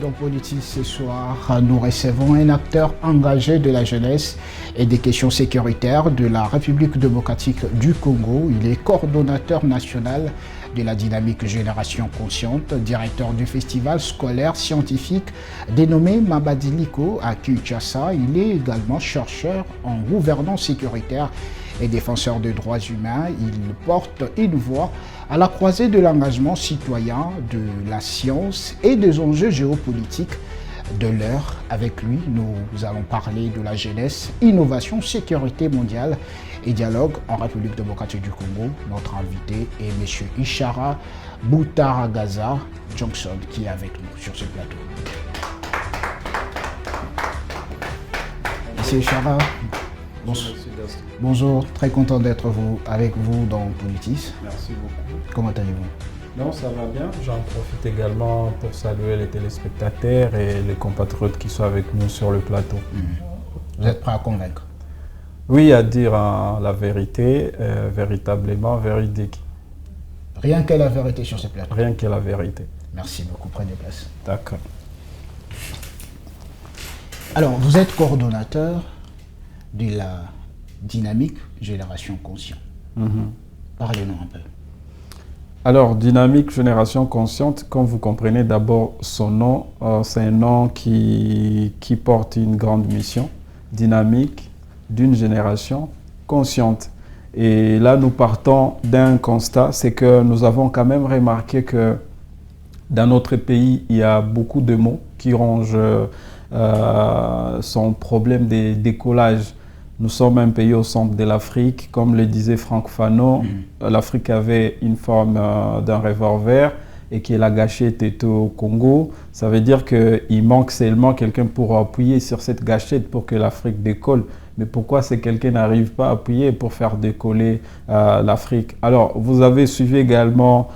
Dans Politique ce soir, nous recevons un acteur engagé de la jeunesse et des questions sécuritaires de la République démocratique du Congo. Il est coordonnateur national de la dynamique Génération Consciente, directeur du festival scolaire scientifique dénommé Mabadiliko à Kinshasa. Il est également chercheur en gouvernance sécuritaire et défenseur des droits humains. Il porte une voix à la croisée de l'engagement citoyen, de la science et des enjeux géopolitiques de l'heure. Avec lui, nous allons parler de la jeunesse, innovation, sécurité mondiale et dialogue en République démocratique du Congo. Notre invité est M. Ishara Boutaragaza Johnson qui est avec nous sur ce plateau. M. Ishara, bonjour, très content d'être avec vous dans Politis. Merci beaucoup. Comment allez-vous? Non, ça va bien. J'en profite également pour saluer les téléspectateurs et les compatriotes qui sont avec nous sur le plateau. Vous êtes prêt à convaincre? Oui, à dire la vérité, véritablement véridique. Rien que la vérité sur ce plateau. Rien que la vérité. Merci beaucoup, prenez place. D'accord. Alors, vous êtes coordonnateur de la dynamique Génération Consciente. Parlez-nous un peu. Alors, dynamique Génération Consciente, comme vous comprenez d'abord son nom, c'est un nom qui porte une grande mission, dynamique d'une génération consciente. Et là, nous partons d'un constat, c'est que nous avons quand même remarqué que dans notre pays, il y a beaucoup de mots qui rongent son problème de décollage. Nous sommes un pays au centre de l'Afrique. Comme le disait Franck Fanon, l'Afrique avait une forme d'un revolver et que la gâchette était au Congo. Ça veut dire qu'il manque seulement quelqu'un pour appuyer sur cette gâchette pour que l'Afrique décolle. Mais pourquoi ces quelqu'un n'arrive pas à appuyer pour faire décoller l'Afrique? Alors, vous avez suivi également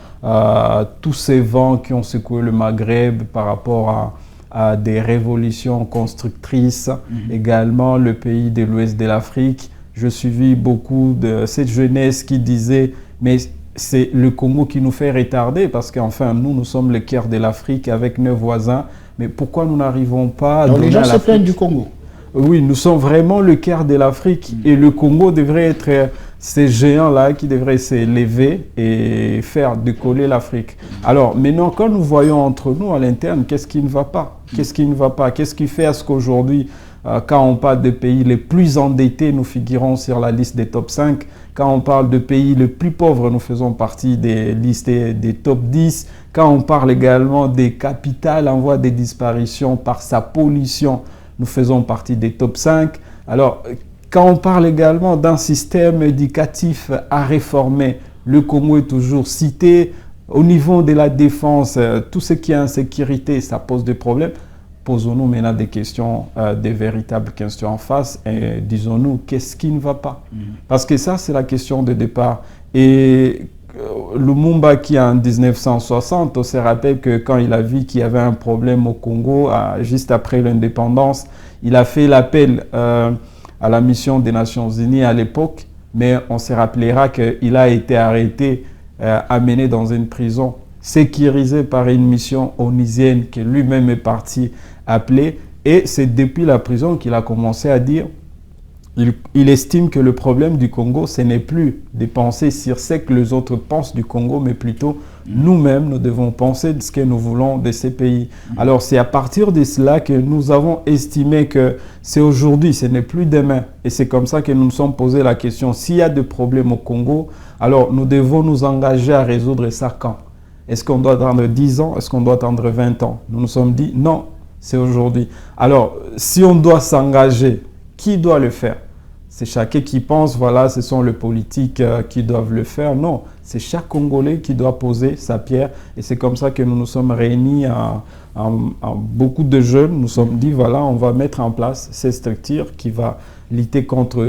tous ces vents qui ont secoué le Maghreb par rapport à des révolutions constructrices, également le pays de l'ouest de l'Afrique. Je suivis beaucoup de cette jeunesse qui disait mais c'est le Congo qui nous fait retarder parce qu'enfin nous sommes le cœur de l'Afrique avec nos voisins, mais pourquoi nous n'arrivons pas à donc donner les gens à se plaignent du Congo? Oui, nous sommes vraiment le cœur de l'Afrique et le Congo devrait être ces géants-là qui devraient s'élever et faire décoller l'Afrique. Alors maintenant, quand nous voyons entre nous à l'interne, qu'est-ce qui ne va pas? Qu'est-ce qui ne va pas? Qu'est-ce qui fait à ce qu'aujourd'hui, quand on parle des pays les plus endettés, nous figurons sur la liste des top 5. Quand on parle de pays les plus pauvres, nous faisons partie des listes des top 10. Quand on parle également des capitales en voie de disparition par sa pollution, nous faisons partie des top 5. Alors, quand on parle également d'un système éducatif à réformer, le Congo est toujours cité. Au niveau de la défense, tout ce qui est insécurité, ça pose des problèmes. Posons-nous maintenant des questions, des véritables questions en face et disons-nous qu'est-ce qui ne va pas. Parce que ça, c'est la question de départ. Et Lumumba qui en 1960, on se rappelle que quand il a vu qu'il y avait un problème au Congo, juste après l'indépendance, il a fait l'appel à la mission des Nations Unies à l'époque, mais on se rappellera qu'il a été arrêté, amené dans une prison, sécurisé par une mission onusienne que lui-même est parti appeler, et c'est depuis la prison qu'il a commencé à dire il estime que le problème du Congo, ce n'est plus de penser sur ce que les autres pensent du Congo, mais plutôt nous-mêmes, nous devons penser de ce que nous voulons de ces pays. Alors, c'est à partir de cela que nous avons estimé que c'est aujourd'hui, ce n'est plus demain. Et c'est comme ça que nous nous sommes posé la question, s'il y a des problèmes au Congo, alors nous devons nous engager à résoudre ça quand? Est-ce qu'on doit attendre 10 ans? Est-ce qu'on doit attendre 20 ans? Nous nous sommes dit, non, c'est aujourd'hui. Alors, si on doit s'engager, qui doit le faire? C'est chacun qui pense, voilà, ce sont les politiques qui doivent le faire. Non, c'est chaque Congolais qui doit poser sa pierre. Et c'est comme ça que nous nous sommes réunis en beaucoup de jeunes. Nous nous sommes dit, voilà, on va mettre en place cette structure qui va lutter contre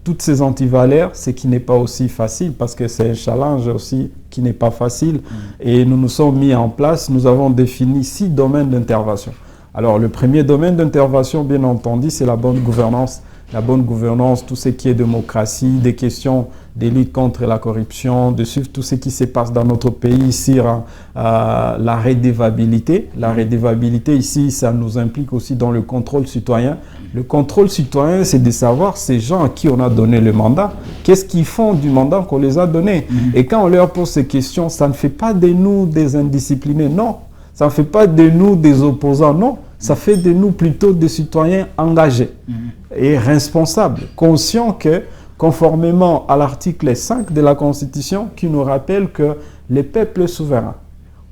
toutes ces antivaleurs, ce qui n'est pas aussi facile parce que c'est un challenge aussi qui n'est pas facile. Et nous nous sommes mis en place, nous avons défini 6 domaines d'intervention. Alors, le premier domaine d'intervention, bien entendu, c'est la bonne gouvernance la bonne gouvernance, tout ce qui est démocratie, des questions de lutte contre la corruption, de suivre tout ce qui se passe dans notre pays sur la redevabilité. La redevabilité ici, ça nous implique aussi dans le contrôle citoyen. Le contrôle citoyen, c'est de savoir ces gens à qui on a donné le mandat, qu'est-ce qu'ils font du mandat qu'on les a donné. Et quand on leur pose ces questions, ça ne fait pas de nous des indisciplinés, non. Ça ne fait pas de nous des opposants, non. Ça fait de nous plutôt des citoyens engagés et responsables, conscients que, conformément à l'article 5 de la Constitution, qui nous rappelle que les peuples souverains,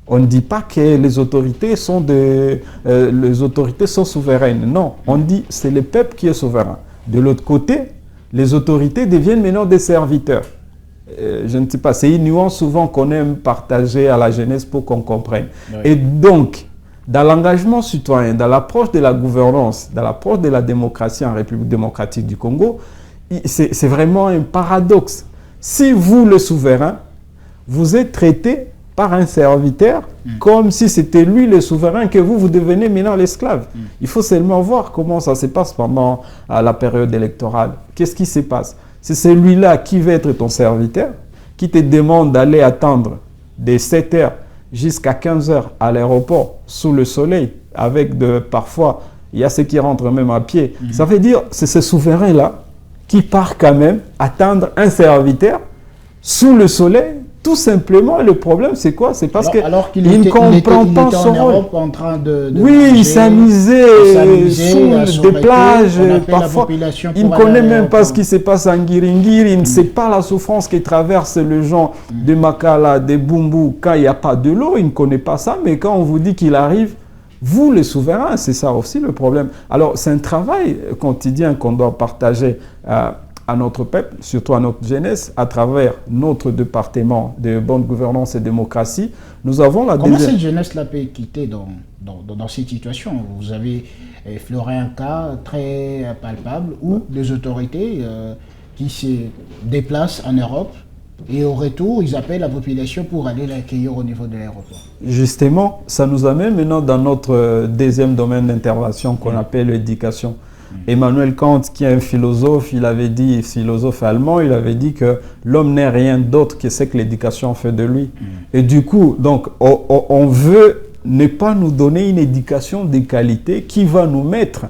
on ne dit pas que les autorités sont souveraines. Non, on dit que c'est le peuple qui est souverain. De l'autre côté, les autorités deviennent maintenant des serviteurs. Je ne sais pas, c'est une nuance souvent qu'on aime partager à la jeunesse pour qu'on comprenne. Oui. Et donc, dans l'engagement citoyen, dans l'approche de la gouvernance, dans l'approche de la démocratie en République démocratique du Congo, c'est vraiment un paradoxe. Si vous, le souverain, vous êtes traité par un serviteur comme si c'était lui le souverain, que vous devenez maintenant l'esclave. Il faut seulement voir comment ça se passe pendant la période électorale. Qu'est-ce qui se passe? C'est celui-là qui va être ton serviteur, qui te demande d'aller attendre de 7 heures jusqu'à 15 heures à l'aéroport, sous le soleil, avec parfois, il y a ceux qui rentrent même à pied. Ça veut dire, c'est ce souverain-là qui part quand même attendre un serviteur sous le soleil. Tout simplement, le problème, c'est quoi? C'est parce qu'il ne comprend pas son rôle. En train de oui, il s'amusait sous des plages. Parfois, il ne connaît même pas ce qui se passe en Ngiringir. Il ne sait pas la souffrance qui traverse le gens de Makala, de Bumbu. Quand il n'y a pas de l'eau, il ne connaît pas ça. Mais quand on vous dit qu'il arrive, vous, les souverains, c'est ça aussi le problème. Alors, c'est un travail quotidien qu'on doit partager à notre peuple, surtout à notre jeunesse, à travers notre département de bonne gouvernance et démocratie. Nous avons la Comment cette jeunesse-là peut quitter dans cette situation? Vous avez effleuré un cas très palpable où des autorités qui se déplacent en Europe et au retour, ils appellent la population pour aller l'accueillir au niveau de l'aéroport. Justement, ça nous amène maintenant dans notre deuxième domaine d'intervention qu'on appelle l'éducation. Emmanuel Kant, qui est un philosophe, philosophe allemand, il avait dit que l'homme n'est rien d'autre que ce que l'éducation fait de lui. Et du coup, donc, on veut ne pas nous donner une éducation de qualité qui va nous mettre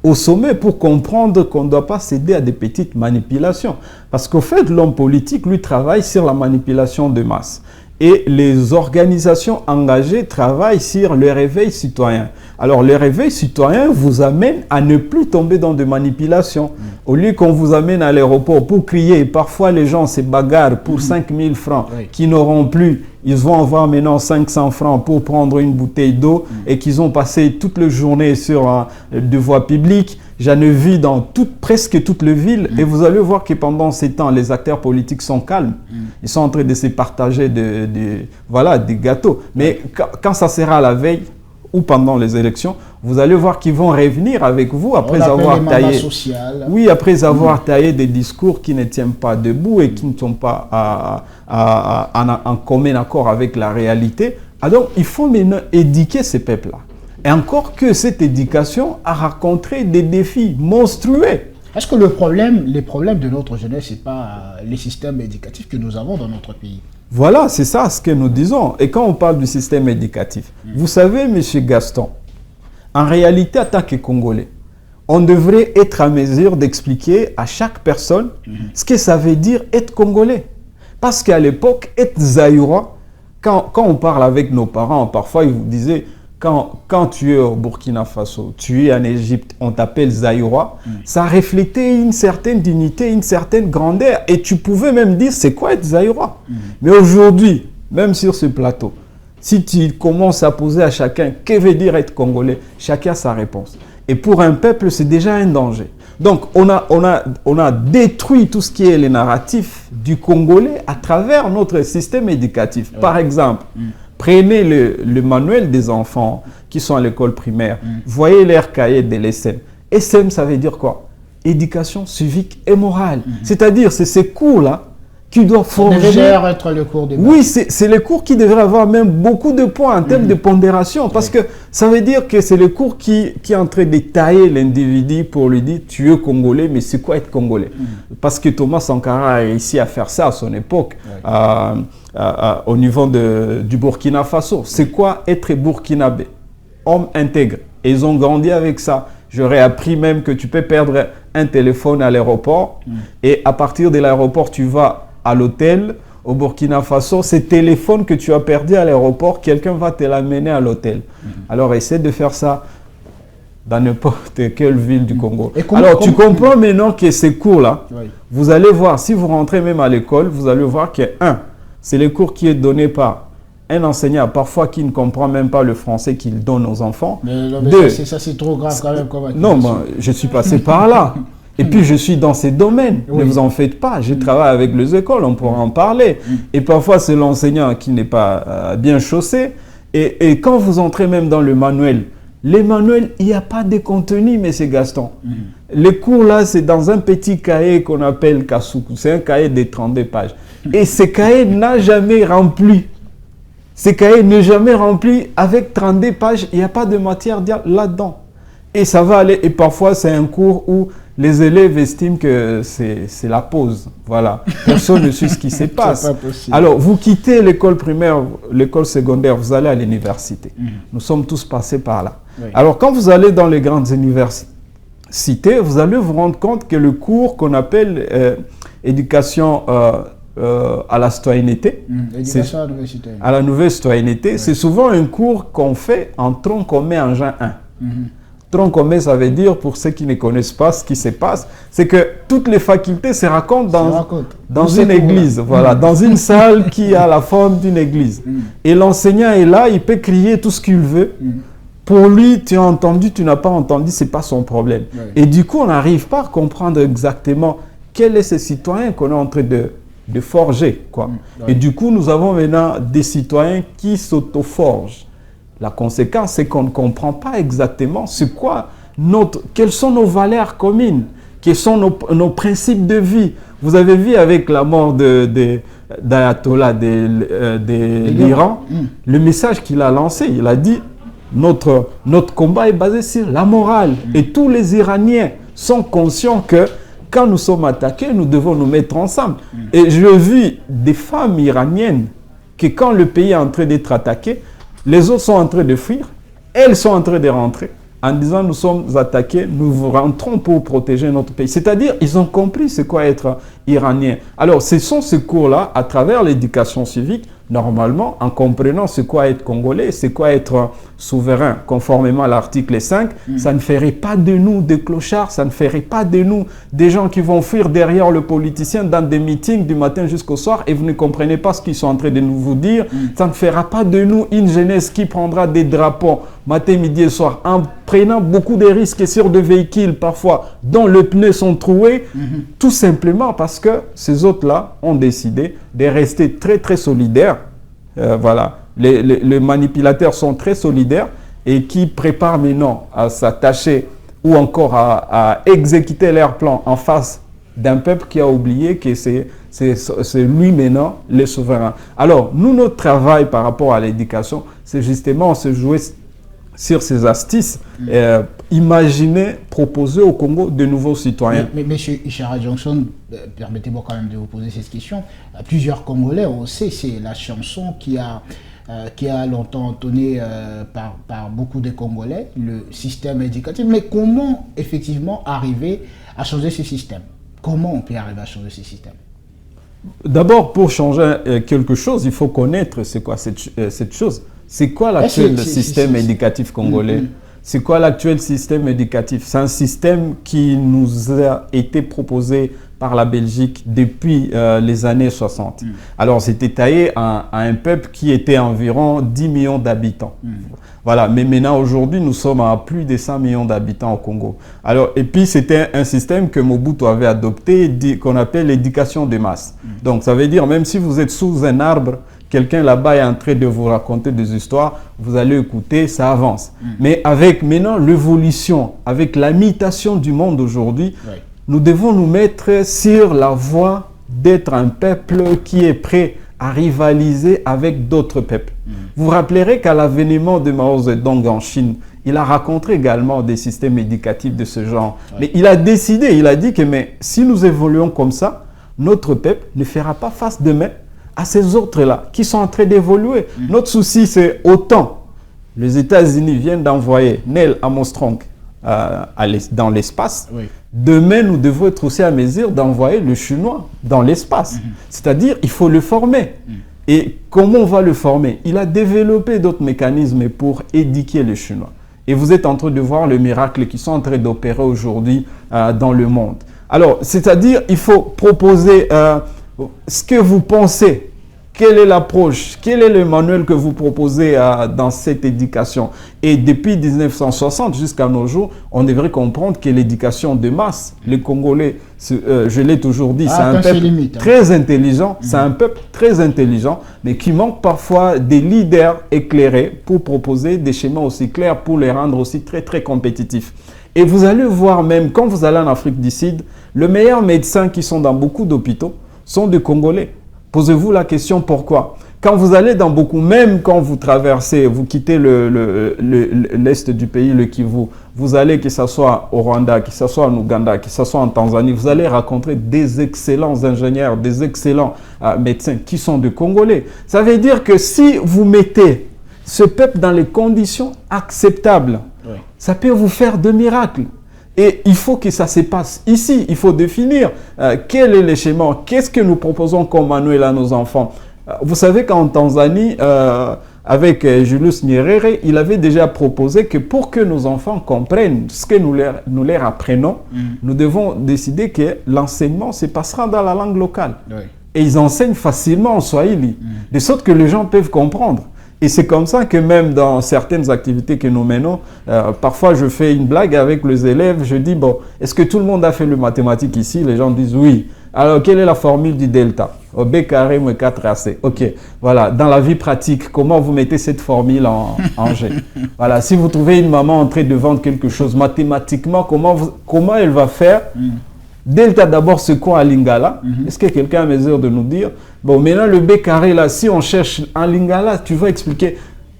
au sommet pour comprendre qu'on ne doit pas céder à des petites manipulations. Parce qu'au fait, l'homme politique, lui, travaille sur la manipulation de masse. Et les organisations engagées travaillent sur le réveil citoyen. Alors, le réveil citoyen vous amène à ne plus tomber dans des manipulations. Au lieu qu'on vous amène à l'aéroport pour crier, parfois les gens se bagarrent pour 5 000 francs qui n'auront plus. Ils vont avoir maintenant 500 francs pour prendre une bouteille d'eau et qu'ils ont passé toute la journée sur des voies publiques. J'en ai vu dans presque toute la ville et vous allez voir que pendant ces temps, les acteurs politiques sont calmes. Ils sont en train de se partager des gâteaux. Mais quand ça sera la veille ou pendant les élections, vous allez voir qu'ils vont revenir avec vous après avoir taillé. Oui, après avoir taillé des discours qui ne tiennent pas debout et qui ne sont pas en commun accord avec la réalité. Alors, il faut maintenant éduquer ces peuples-là. Et encore que cette éducation a rencontré des défis monstrueux. Est-ce que les problèmes de notre jeunesse, ce n'est pas les systèmes éducatifs que nous avons dans notre pays? Voilà, c'est ça ce que nous disons. Et quand on parle du système éducatif, vous savez, M. Gaston, en réalité, en tant que Congolais, on devrait être à mesure d'expliquer à chaque personne ce que ça veut dire être Congolais. Parce qu'à l'époque, être Zaïrois, quand on parle avec nos parents, parfois ils vous disaient, quand tu es au Burkina Faso, tu es en Égypte, on t'appelle Zaïrois, ça reflétait une certaine dignité, une certaine grandeur. Et tu pouvais même dire, c'est quoi être Zaïrois? Mais aujourd'hui, même sur ce plateau, si tu commences à poser à chacun, que veut dire être Congolais? Chacun a sa réponse. Et pour un peuple, c'est déjà un danger. Donc, on a détruit tout ce qui est les narratifs du Congolais à travers notre système éducatif. Par exemple, prenez le manuel des enfants qui sont à l'école primaire. Voyez leur cahier de l'ESSEM. ESSEM, ça veut dire quoi? Éducation civique et morale. C'est-à-dire, c'est ces cours-là tu dois forger. Ça devrait être le cours de base. Oui, c'est les cours qui devraient avoir même beaucoup de points en termes de pondération, parce que ça veut dire que c'est le cours qui est en train de tailler l'individu pour lui dire tu es congolais, mais c'est quoi être congolais? Parce que Thomas Sankara a réussi à faire ça à son époque, au niveau du Burkina Faso. C'est quoi être burkinabé? Homme intègre. Et ils ont grandi avec ça. J'aurais appris même que tu peux perdre un téléphone à l'aéroport et à partir de l'aéroport, tu vas à l'hôtel. Au Burkina Faso, ce téléphone que tu as perdu à l'aéroport, quelqu'un va te l'amener à l'hôtel. Alors, essaie de faire ça dans n'importe quelle ville du Congo. Alors, tu comprends maintenant que ces cours-là, vous allez voir, si vous rentrez même à l'école, vous allez voir que, c'est le cours qui est donné par un enseignant, parfois qui ne comprend même pas le français qu'il donne aux enfants. Mais ça, c'est trop grave quand même. Non, je suis passé par là. Et puis, je suis dans ces domaines. Ne vous en faites pas. Je travaille avec les écoles, on pourra en parler. Et parfois, c'est l'enseignant qui n'est pas bien chaussé. Et quand vous entrez même dans le manuel, les manuels, il n'y a pas de contenu, mais c'est Gaston. Les cours, là, c'est dans un petit cahier qu'on appelle Kasuku. C'est un cahier de 32 pages. Et ce cahier n'a jamais rempli. Ce cahier n'est jamais rempli avec 32 pages. Il n'y a pas de matière là-dedans. Et ça va aller. Et parfois, c'est un cours où les élèves estiment que c'est la pause. Voilà. Personne ne sait ce qui se passe. Alors, vous quittez l'école primaire, l'école secondaire, vous allez à l'université. Nous sommes tous passés par là. Alors, quand vous allez dans les grandes universités, vous allez vous rendre compte que le cours qu'on appelle éducation à la citoyenneté, à la nouvelle citoyenneté, c'est souvent un cours qu'on fait en tronc commun en Jean 1. Tronc commun, ça veut dire, pour ceux qui ne connaissent pas ce qui se passe, c'est que toutes les facultés se racontent dans une église, voilà, dans une salle qui a la forme d'une église. Et l'enseignant est là, il peut crier tout ce qu'il veut. Pour lui, tu as entendu, tu n'as pas entendu, ce n'est pas son problème. Et du coup, on n'arrive pas à comprendre exactement quel est ce citoyen qu'on est en train de forger, quoi. Et du coup, nous avons maintenant des citoyens qui s'auto-forgent. La conséquence, c'est qu'on ne comprend pas exactement quelles sont nos valeurs communes, quels sont nos principes de vie. Vous avez vu avec la mort d'Ayatollah de l'Iran, le message qu'il a lancé, il a dit notre combat est basé sur la morale. Et tous les Iraniens sont conscients que quand nous sommes attaqués, nous devons nous mettre ensemble. Et je vis des femmes iraniennes que quand le pays est en train d'être attaqué, les autres sont en train de fuir, elles sont en train de rentrer en disant nous sommes attaqués, nous rentrons pour protéger notre pays. C'est-à-dire, ils ont compris c'est quoi être iranien. Alors, ce sont ces cours-là, à travers l'éducation civique, normalement, en comprenant c'est quoi être congolais, c'est quoi être souverain, conformément à l'article 5, ça ne ferait pas de nous des clochards, ça ne ferait pas de nous des gens qui vont fuir derrière le politicien dans des meetings du matin jusqu'au soir et vous ne comprenez pas ce qu'ils sont en train de vous dire. Ça ne fera pas de nous une jeunesse qui prendra des drapeaux matin, midi et soir en prenant beaucoup de risques sur des véhicules parfois dont les pneus sont troués, tout simplement parce que ces autres-là ont décidé de rester très très solidaires. Voilà, les manipulateurs sont très solidaires et qui préparent maintenant à s'attacher ou encore à exécuter leur plan en face d'un peuple qui a oublié que c'est lui maintenant le souverain. Alors, nous, notre travail par rapport à l'éducation, c'est justement se jouer sur ces astuces, imaginer, proposer au Congo de nouveaux citoyens. Mais M. Ishara Johnson, permettez-moi quand même de vous poser cette question. Plusieurs Congolais, on sait, c'est la chanson qui a longtemps entonné par beaucoup de Congolais, le système éducatif. Mais comment effectivement arriver à changer ce système? Comment on peut arriver à changer ce système? D'abord, pour changer quelque chose, il faut connaître c'est quoi cette chose. C'est quoi l'actuel système éducatif congolais? C'est quoi l'actuel système éducatif? C'est un système qui nous a été proposé par la Belgique depuis les années 60. Alors, c'était taillé à un peuple qui était environ 10 millions d'habitants. Voilà, mais maintenant, aujourd'hui, nous sommes à plus de 100 millions d'habitants au Congo. Alors, et puis, c'était un système que Mobutu avait adopté, qu'on appelle l'éducation de masse. Donc, ça veut dire, même si vous êtes sous un arbre, quelqu'un là-bas est en train de vous raconter des histoires, vous allez écouter, ça avance. Mais avec maintenant l'évolution, avec la mutation du monde aujourd'hui, nous devons nous mettre sur la voie d'être un peuple qui est prêt à rivaliser avec d'autres peuples. Vous vous rappellerez qu'à l'avènement de Mao Zedong en Chine, il a raconté également des systèmes éducatifs de ce genre. Mais il a décidé, il a dit que mais, si nous évoluons comme ça, notre peuple ne fera pas face demain à ces autres-là qui sont en train d'évoluer. Notre souci, c'est autant les États-Unis viennent d'envoyer Neil Armstrong dans l'espace. Demain, nous devons être aussi à mesure d'envoyer le Chinois dans l'espace. C'est-à-dire, il faut le former. Et comment on va le former? Il a développé d'autres mécanismes pour éduquer le Chinois. Et vous êtes en train de voir le miracle qui sont en train d'opérer aujourd'hui dans le monde. Alors, c'est-à-dire, il faut proposer ce que vous pensez. Quelle est l'approche? Quel est le manuel que vous proposez dans cette éducation? Et depuis 1960 jusqu'à nos jours, on devrait comprendre que l'éducation de masse, les Congolais, je l'ai toujours dit, c'est un peuple très intelligent, c'est un peuple très intelligent, mais qui manque parfois des leaders éclairés pour proposer des schémas aussi clairs, pour les rendre aussi très très compétitifs. Et vous allez voir même, quand vous allez en Afrique du Sud, les meilleurs médecins qui sont dans beaucoup d'hôpitaux sont des Congolais. Posez-vous la question pourquoi. Quand vous allez dans beaucoup, même quand vous traversez, vous quittez l'est du pays, le Kivu, vous allez, que ce soit au Rwanda, que ce soit en Ouganda, que ce soit en Tanzanie, vous allez rencontrer des excellents ingénieurs, des excellents médecins qui sont des Congolais. Ça veut dire que si vous mettez ce peuple dans les conditions acceptables, ça peut vous faire de miracles. Et il faut que ça se passe ici. Il faut définir quel est le schéma, qu'est-ce que nous proposons comme manuel à nos enfants. Vous savez qu'en Tanzanie, avec Julius Nyerere, il avait déjà proposé que pour que nos enfants comprennent ce que nous leur apprenons, nous devons décider que l'enseignement se passera dans la langue locale. Et ils enseignent facilement en Swahili, de sorte que les gens peuvent comprendre. Et c'est comme ça que même dans certaines activités que nous menons, parfois je fais une blague avec les élèves, je dis, bon, est-ce que tout le monde a fait le mathématique ici? Les gens disent oui. Alors, quelle est la formule du delta? B carré moins 4AC. Ok, voilà. Dans la vie pratique, comment vous mettez cette formule en G? Voilà, si vous trouvez une maman en train de vendre quelque chose, mathématiquement, comment elle va faire? Delta d'abord, c'est quoi à Lingala? Est-ce que quelqu'un a mesure de nous dire? Bon, maintenant le B carré là, si on cherche en Lingala, tu vas expliquer.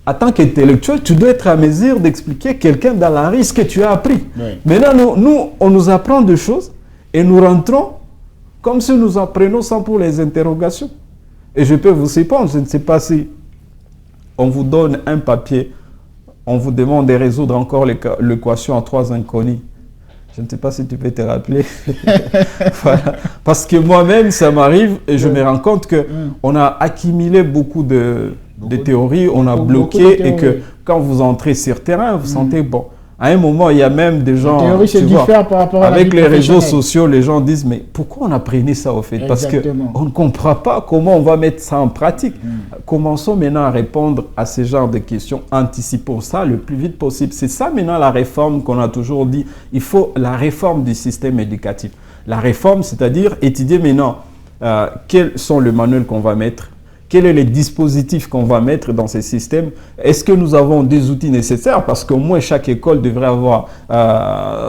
En tant qu'intellectuel, tu dois être à mesure d'expliquer quelqu'un dans la rue ce que tu as appris. Maintenant, nous, on nous apprend des choses et nous rentrons comme si nous apprenons sans pour les interrogations. Et je peux vous répondre, je ne sais pas si on vous donne un papier, on vous demande de résoudre encore l'équation à 3 inconnus. Je ne sais pas si tu peux te rappeler. Voilà. Parce que moi-même, ça m'arrive et je me rends compte qu'on a accumulé beaucoup de théories, on a bloqué et que quand vous entrez sur terrain, vous sentez, bon, à un moment, il y a même des gens, théorie, tu vois, par rapport à avec les réseaux sociaux, les gens disent, mais pourquoi on apprenait ça au fait? Parce qu'on ne comprend pas comment on va mettre ça en pratique. Commençons maintenant à répondre à ce genre de questions, anticipons ça le plus vite possible. C'est ça maintenant la réforme qu'on a toujours dit, il faut la réforme du système éducatif. La réforme, c'est-à-dire étudier maintenant quels sont les manuels qu'on va mettre, quels sont les dispositifs qu'on va mettre dans ces systèmes? Est-ce que nous avons des outils nécessaires? Parce qu'au moins chaque école devrait avoir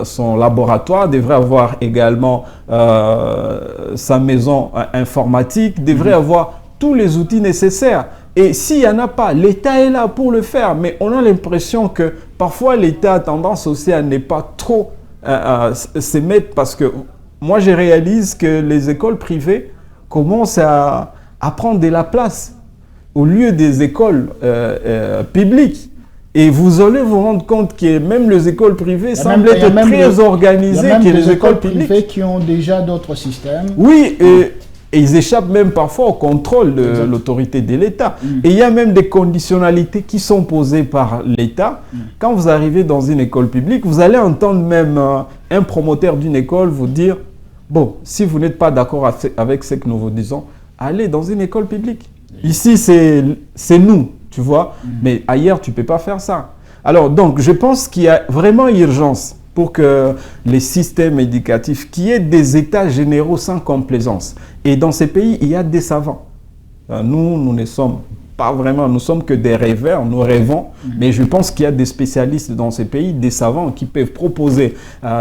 son laboratoire, devrait avoir également sa maison informatique, devrait avoir tous les outils nécessaires. Et s'il n'y en a pas, l'État est là pour le faire. Mais on a l'impression que parfois l'État a tendance aussi à ne pas trop se mettre, parce que moi je réalise que les écoles privées commencent à prendre de la place au lieu des écoles publiques. Et vous allez vous rendre compte que même les écoles privées semblent être très organisées que les écoles publiques qui ont déjà d'autres systèmes. Oui, et ils échappent même parfois au contrôle de l'autorité de l'État. Et il y a même des conditionnalités qui sont posées par l'État. Quand vous arrivez dans une école publique, vous allez entendre même un promoteur d'une école vous dire, bon, si vous n'êtes pas d'accord avec ce que nous vous disons, allez dans une école publique. Ici, c'est nous, tu vois. Mais ailleurs, tu ne peux pas faire ça. Alors, donc, je pense qu'il y a vraiment urgence pour que les systèmes éducatifs, qu'il y ait des états généraux sans complaisance. Et dans ces pays, il y a des savants. Nous ne sommes pas vraiment, nous sommes que des rêveurs, nous rêvons. Mais je pense qu'il y a des spécialistes dans ces pays, des savants qui peuvent proposer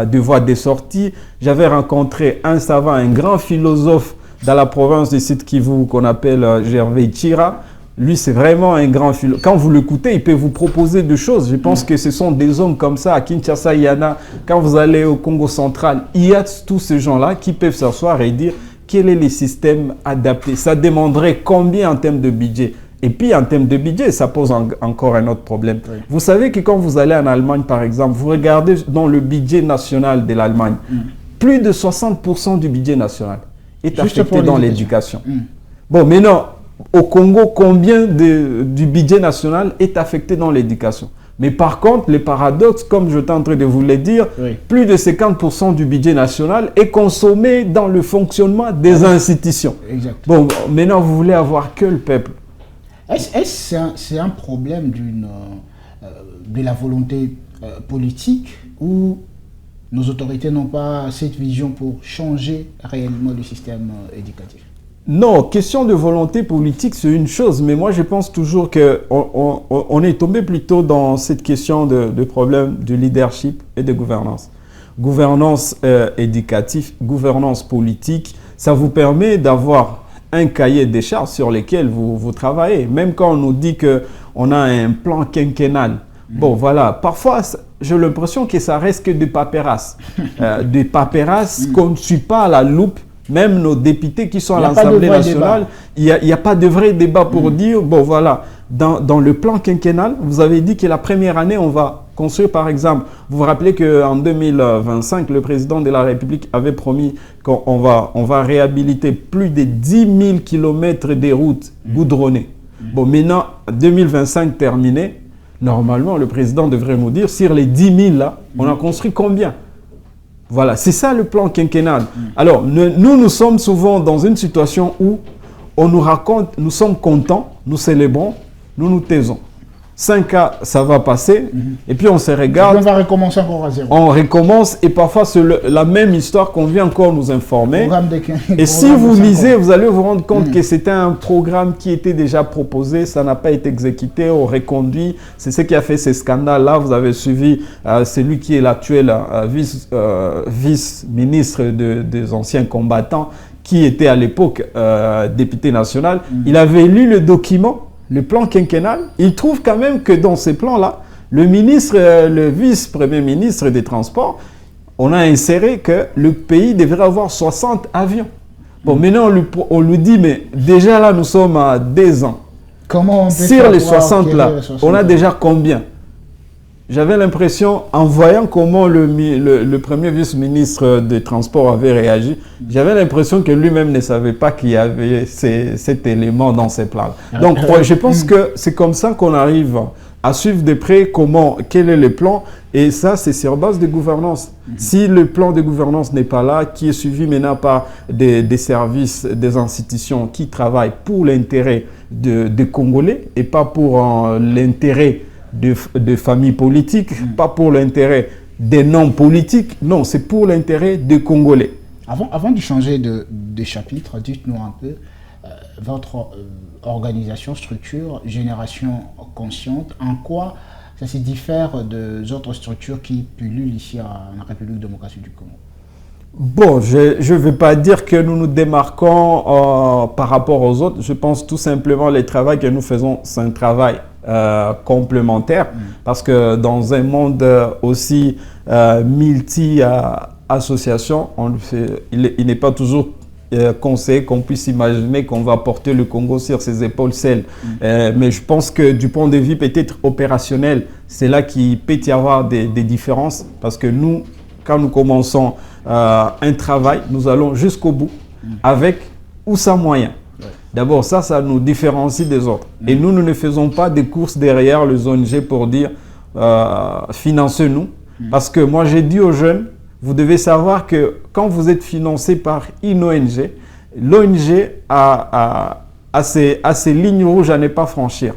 des voies de sortie. J'avais rencontré un savant, un grand philosophe dans la province du Sud Kivu qu'on appelle Gervais Chira. Lui, c'est vraiment un grand philosophe. Quand vous l'écoutez, il peut vous proposer des choses. Je pense que ce sont des hommes comme ça. À Kinshasa, il y en a. Quand vous allez au Congo central, il y a tous ces gens-là qui peuvent s'asseoir et dire quel est le système adapté. Ça demanderait combien en termes de budget. Et puis, en termes de budget, ça pose encore un autre problème. Oui. Vous savez que quand vous allez en Allemagne, par exemple, vous regardez dans le budget national de l'Allemagne, plus de 60% du budget national est affecté dans l'éducation. Bon, maintenant, au Congo, combien du budget national est affecté dans l'éducation? Mais par contre, le paradoxe, comme je suis en train de vous le dire, plus de 50% du budget national est consommé dans le fonctionnement des institutions. Exactement. Bon, maintenant, vous voulez avoir que le peuple. Est-ce c'est un problème de la volonté politique ou nos autorités n'ont pas cette vision pour changer réellement le système éducatif? Non, question de volonté politique, c'est une chose, mais moi je pense toujours qu'on est tombé plutôt dans cette question de problème de leadership et de gouvernance. Gouvernance éducative, gouvernance politique, ça vous permet d'avoir un cahier des charges sur lesquels vous travaillez. Même quand on nous dit qu'on a un plan quinquennal, bon voilà, parfois j'ai l'impression que ça reste que des paperasses. Des paperasses qu'on ne suit pas à la loupe. Même nos députés qui sont à l'Assemblée nationale, il n'y a pas de vrai débat pour dire, bon voilà, dans le plan quinquennal, vous avez dit que la première année, on va construire par exemple, vous vous rappelez qu'en 2025, le président de la République avait promis qu'on va réhabiliter plus de 10 000 km de routes goudronnées. Bon, maintenant, 2025 terminé, normalement, le président devrait nous dire, sur les 10 000 là, on a construit combien? Voilà, c'est ça le plan quinquennal. Alors, nous sommes souvent dans une situation où on nous raconte, nous sommes contents, nous célébrons, nous nous taisons. 5 ans, ça va passer, et puis on se regarde. On va recommencer encore à zéro. On recommence, et parfois c'est la même histoire qu'on vient encore nous informer. Et si vous lisez, vous allez vous rendre compte que c'était un programme qui était déjà proposé, ça n'a pas été exécuté, on reconduit. C'est ce qui a fait ces scandales-là. Vous avez suivi celui qui est l'actuel vice-ministre des anciens combattants, qui était à l'époque député national. Il avait lu le document, le plan quinquennal. Il trouve quand même que dans ces plans-là, le vice-premier ministre des Transports, on a inséré que le pays devrait avoir 60 avions. Bon, maintenant, on lui dit, mais déjà là, nous sommes à 2 ans. Comment on peut sur les 60 là, on a déjà combien? J'avais l'impression, en voyant comment le premier vice-ministre des Transports avait réagi, j'avais l'impression que lui-même ne savait pas qu'il y avait cet élément dans ses plans. Donc, je pense que c'est comme ça qu'on arrive à suivre de près quel est le plan. Et ça, c'est sur base de gouvernance. Si le plan de gouvernance n'est pas là, qui est suivi maintenant par des services, des institutions qui travaillent pour l'intérêt des Congolais et pas pour l'intérêt de familles politiques, pas pour l'intérêt des non-politiques, non, c'est pour l'intérêt des Congolais. Avant de changer de chapitre, dites-nous un peu votre organisation, structure, Génération Consciente, en quoi ça se diffère des autres structures qui pullulent ici en République démocratique du Congo? Bon, je ne vais pas dire que nous nous démarquons par rapport aux autres. Je pense tout simplement que le travail que nous faisons, c'est un travail complémentaire, parce que dans un monde aussi multi-association, il n'est pas toujours conseillé qu'on puisse imaginer qu'on va porter le Congo sur ses épaules seul. Mais je pense que du point de vue peut-être opérationnel, c'est là qu'il peut y avoir des différences, parce que nous, quand nous commençons un travail, nous allons jusqu'au bout, avec ou sans moyens. D'abord, ça nous différencie des autres. Et nous ne faisons pas des courses derrière les ONG pour dire financez-nous. Parce que moi, j'ai dit aux jeunes, vous devez savoir que quand vous êtes financé par une ONG, l'ONG a ces lignes rouges à ne pas franchir.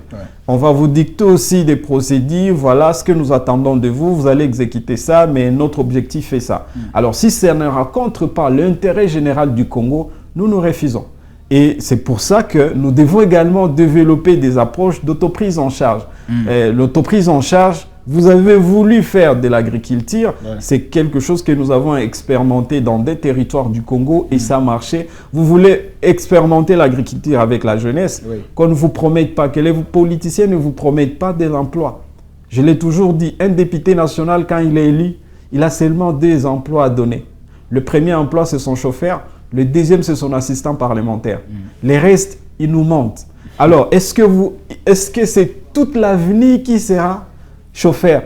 On va vous dicter aussi des procédures, voilà ce que nous attendons de vous, vous allez exécuter ça, mais notre objectif est ça. Alors, si ça ne rencontre pas l'intérêt général du Congo, nous refusons. Et c'est pour ça que nous devons également développer des approches d'autoprise en charge. L'autoprise en charge Vous avez voulu faire de l'agriculture, c'est quelque chose que nous avons expérimenté dans des territoires du Congo et ça a marché. Vous voulez expérimenter l'agriculture avec la jeunesse, qu'on ne vous promette pas, que les politiciens ne vous promettent pas des emplois. Je l'ai toujours dit, un député national, quand il est élu, il a seulement 2 emplois à donner. Le premier emploi, c'est son chauffeur. Le deuxième, c'est son assistant parlementaire. Les restes, ils nous mentent. Alors, est-ce que c'est toute l'avenir qui sera chauffeur?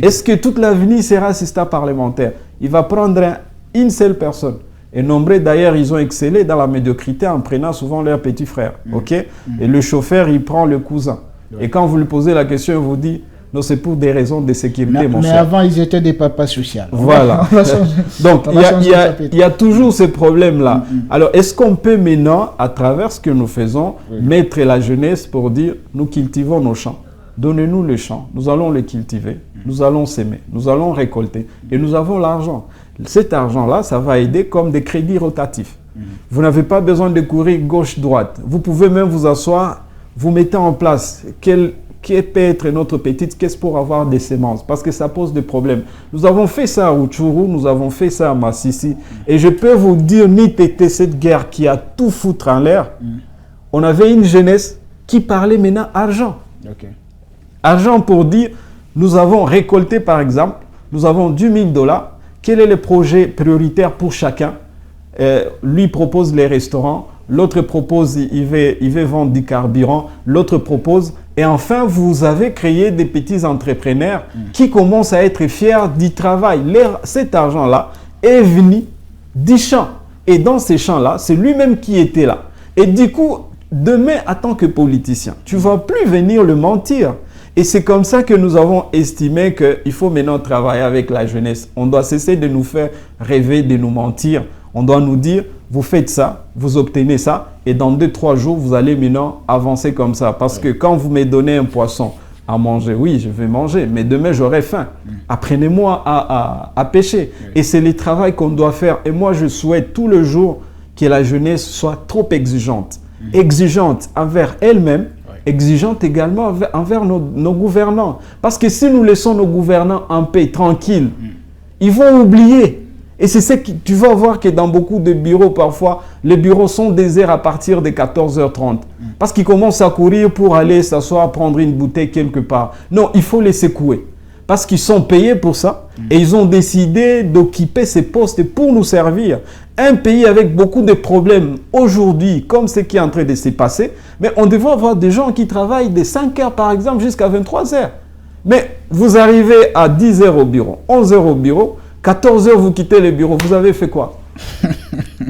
Est-ce que toute l'avenir sera assistant parlementaire? Il va prendre une seule personne. Et nombreux d'ailleurs, ils ont excellé dans la médiocrité en prenant souvent leur petit frère. Et le chauffeur, il prend le cousin. Et quand vous lui posez la question, il vous dit, non, c'est pour des raisons de sécurité, mon cher. Mais avant, ils étaient des papas sociaux. Voilà. Donc, il y a toujours ce problème-là. Alors, est-ce qu'on peut maintenant, à travers ce que nous faisons, mettre la jeunesse pour dire, nous cultivons nos champs. Donnez-nous le champ, nous allons le cultiver, nous allons s'aimer, nous allons récolter et nous avons l'argent. Cet argent-là, ça va aider comme des crédits rotatifs. Vous n'avez pas besoin de courir gauche-droite. Vous pouvez même vous asseoir, vous mettez en place quel peut être notre petite caisse pour avoir des semences, parce que ça pose des problèmes. Nous avons fait ça à Rutshuru, nous avons fait ça à Masisi, et je peux vous dire, Nitete, cette guerre qui a tout foutre en l'air, on avait une jeunesse qui parlait maintenant argent. Argent pour dire, nous avons récolté par exemple, nous avons $10,000, quel est le projet prioritaire pour chacun? Lui propose les restaurants, l'autre propose, il veut vendre du carburant, l'autre propose, et enfin vous avez créé des petits entrepreneurs qui commencent à être fiers du travail. Cet argent-là est venu du champ, et dans ces champs-là, c'est lui-même qui était là. Et du coup, demain, en tant que politicien, tu ne vas plus venir le mentir. Et c'est comme ça que nous avons estimé qu'il faut maintenant travailler avec la jeunesse. On doit cesser de nous faire rêver, de nous mentir. On doit nous dire, vous faites ça, vous obtenez ça, et dans 2-3 jours, vous allez maintenant avancer comme ça. Parce que quand vous me donnez un poisson à manger, oui, je vais manger, mais demain, j'aurai faim. Apprenez-moi à pêcher. Et c'est le travail qu'on doit faire. Et moi, je souhaite tout le jour que la jeunesse soit trop exigeante. Exigeante envers elle-même, exigeante également envers nos gouvernants. Parce que si nous laissons nos gouvernants en paix, tranquilles, ils vont oublier. Et c'est ce que tu vas voir que dans beaucoup de bureaux, parfois, les bureaux sont déserts à partir de 14h30. Parce qu'ils commencent à courir pour aller s'asseoir, prendre une bouteille quelque part. Non, il faut les secouer. Parce qu'ils sont payés pour ça. Et ils ont décidé d'occuper ces postes pour nous servir. Un pays avec beaucoup de problèmes aujourd'hui, comme ce qui est en train de se passer, mais on devrait avoir des gens qui travaillent de 5 heures par exemple jusqu'à 23 heures. Mais vous arrivez à 10 heures au bureau, 11 heures au bureau, 14 heures vous quittez le bureau, vous avez fait quoi?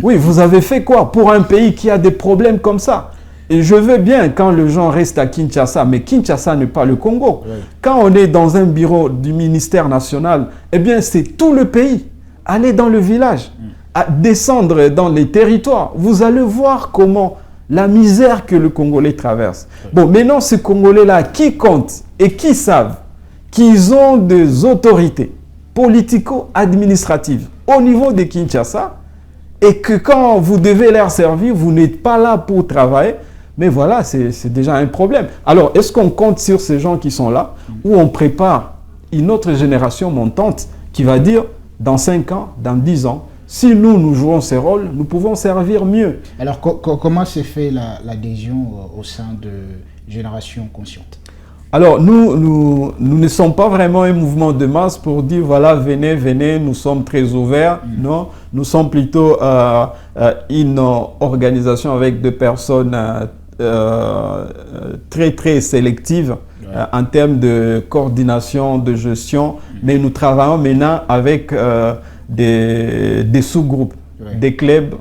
Oui, vous avez fait quoi pour un pays qui a des problèmes comme ça? Et je veux bien quand les gens restent à Kinshasa, mais Kinshasa n'est pas le Congo. Quand on est dans un bureau du ministère national, eh bien c'est tout le pays. Allez dans le village, à descendre dans les territoires. Vous allez voir comment la misère que le Congolais traverse. Bon, maintenant ces Congolais-là qui comptent et qui savent qu'ils ont des autorités politico-administratives au niveau de Kinshasa et que quand vous devez leur servir, vous n'êtes pas là pour travailler. Mais voilà, c'est déjà un problème. Alors, est-ce qu'on compte sur ces gens qui sont là ou on prépare une autre génération montante qui va dire, dans 5 ans, dans 10 ans, si nous jouons ces rôles, nous pouvons servir mieux. Alors, comment s'est fait l'adhésion au sein de Génération Consciente? Alors, nous ne sommes pas vraiment un mouvement de masse pour dire, voilà, venez, venez, nous sommes très ouverts. Non, nous sommes plutôt une organisation avec des personnes très, très sélectives en termes de coordination, de gestion. Mais nous travaillons maintenant avec des sous-groupes. Des clubs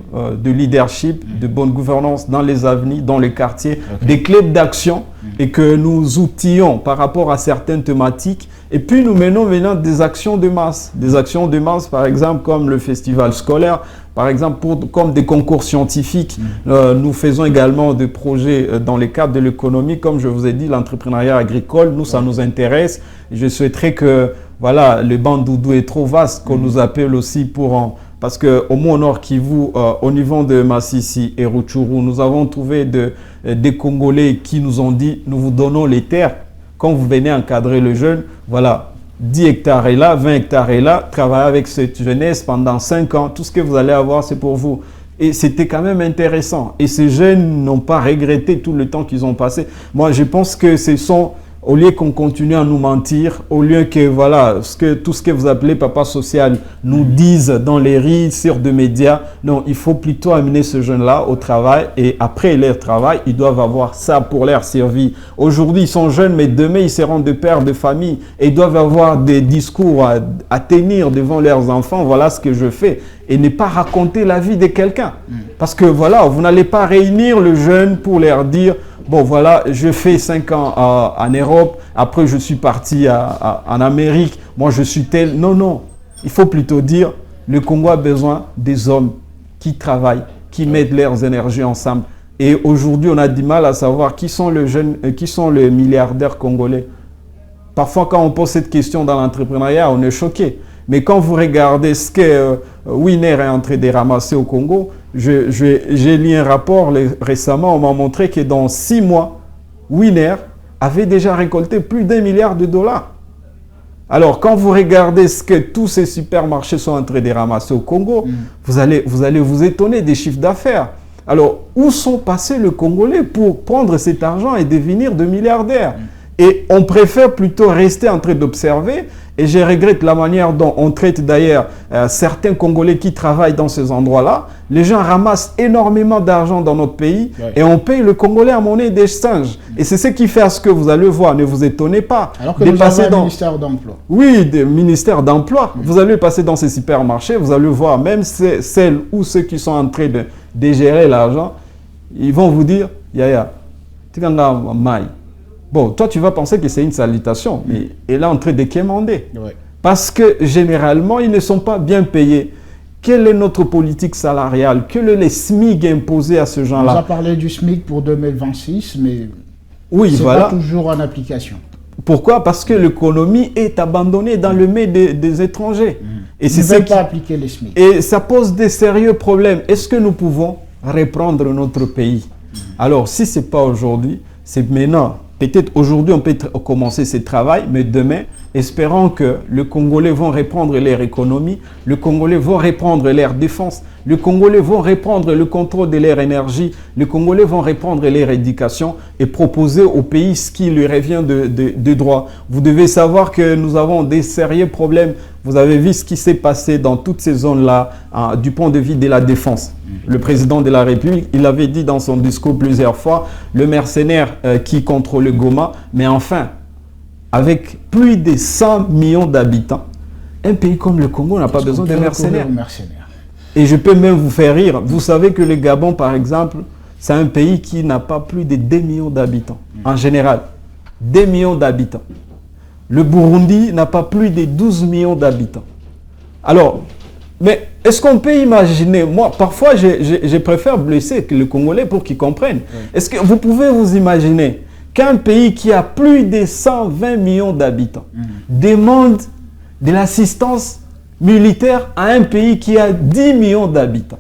de leadership, de bonne gouvernance dans les avenues, dans les quartiers, des clubs d'action et que nous outillons par rapport à certaines thématiques. Et puis nous menons maintenant des actions de masse. Des actions de masse, par exemple, comme le festival scolaire, par exemple, comme des concours scientifiques. Nous faisons également des projets dans le cadre de l'économie. Comme je vous ai dit, l'entrepreneuriat agricole, nous, ça nous intéresse. Je souhaiterais que, voilà, le Bandoudu est trop vaste, qu'on nous appelle aussi pour... Parce qu'au Nord Kivu, au niveau de Masisi et Rutshuru, nous avons trouvé des Congolais qui nous ont dit, nous vous donnons les terres quand vous venez encadrer le jeune, voilà, 10 hectares est là, 20 hectares est là, travaillez avec cette jeunesse pendant 5 ans, tout ce que vous allez avoir, c'est pour vous. Et c'était quand même intéressant. Et ces jeunes n'ont pas regretté tout le temps qu'ils ont passé. Moi, je pense que ce sont, au lieu qu'on continue à nous mentir, au lieu que, voilà, tout ce que vous appelez papa social nous disent dans les rires sur des médias, non, il faut plutôt amener ce jeune-là au travail et après leur travail, ils doivent avoir ça pour leur survie. Aujourd'hui, ils sont jeunes, mais demain, ils seront des pères de famille et ils doivent avoir des discours à tenir devant leurs enfants. Voilà ce que je fais. Et ne pas raconter la vie de quelqu'un. Parce que, voilà, vous n'allez pas réunir le jeune pour leur dire bon, voilà, je fais 5 ans en Europe, après je suis parti en Amérique, moi je suis tel. Non, non. Il faut plutôt dire, le Congo a besoin des hommes qui travaillent, qui mettent leurs énergies ensemble. Et aujourd'hui, on a du mal à savoir qui sont les milliardaires congolais. Parfois, quand on pose cette question dans l'entrepreneuriat, on est choqué. Mais quand vous regardez ce que Winer est en train de ramasser au Congo, j'ai lu un rapport récemment, on m'a montré que dans 6 mois, Winer avait déjà récolté plus d'1 milliard de dollars. Alors, quand vous regardez ce que tous ces supermarchés sont en train de ramasser au Congo, vous allez vous étonner des chiffres d'affaires. Alors, où sont passés les Congolais pour prendre cet argent et devenir de milliardaires? Et on préfère plutôt rester en train d'observer. Et je regrette la manière dont on traite d'ailleurs certains Congolais qui travaillent dans ces endroits-là. Les gens ramassent énormément d'argent dans notre pays et on paye le Congolais en monnaie d'échange. Et c'est ce qui fait ce que vous allez voir. Ne vous étonnez pas. Alors que nous avons un ministère d'emploi. Oui, des ministères d'emploi. Vous allez passer dans ces supermarchés, vous allez voir, même celles ou ceux qui sont en train de gérer l'argent, ils vont vous dire, Yaya, tu as maille. Bon, toi, tu vas penser que c'est une salutation, mais elle est en train de quémander. Ouais. Parce que, généralement, ils ne sont pas bien payés. Quelle est notre politique salariale? Quel est le SMIC imposé à ce gens-là? On a parlé du SMIC pour 2026, mais oui, c'est voilà. Pas toujours en application. Pourquoi? Parce que l'économie est abandonnée dans le main des étrangers. Et ils ne veulent pas appliquer les SMIC. Et ça pose des sérieux problèmes. Est-ce que nous pouvons reprendre notre pays? Alors, si ce n'est pas aujourd'hui, c'est maintenant. Peut-être aujourd'hui, on peut commencer ce travail, mais demain, espérons que les Congolais vont reprendre leur économie, les Congolais vont reprendre leur défense, les Congolais vont reprendre le contrôle de leur énergie, les Congolais vont reprendre leur éducation et proposer au pays ce qui lui revient de droit. Vous devez savoir que nous avons des sérieux problèmes. Vous avez vu ce qui s'est passé dans toutes ces zones-là, du point de vue de la défense. Le président de la République, il avait dit dans son discours plusieurs fois, le mercenaire qui contrôle le Goma, mais enfin, avec plus de 100 millions d'habitants, un pays comme le Congo n'a pas besoin de mercenaires. Et je peux même vous faire rire. Vous savez que le Gabon, par exemple, c'est un pays qui n'a pas plus de 2 millions d'habitants, en général. 2 millions d'habitants. Le Burundi n'a pas plus de 12 millions d'habitants. Alors, mais est-ce qu'on peut imaginer, moi, parfois, je préfère blesser le Congolais pour qu'ils comprennent. Est-ce que vous pouvez vous imaginer qu'un pays qui a plus de 120 millions d'habitants demande de l'assistance militaire à un pays qui a 10 millions d'habitants?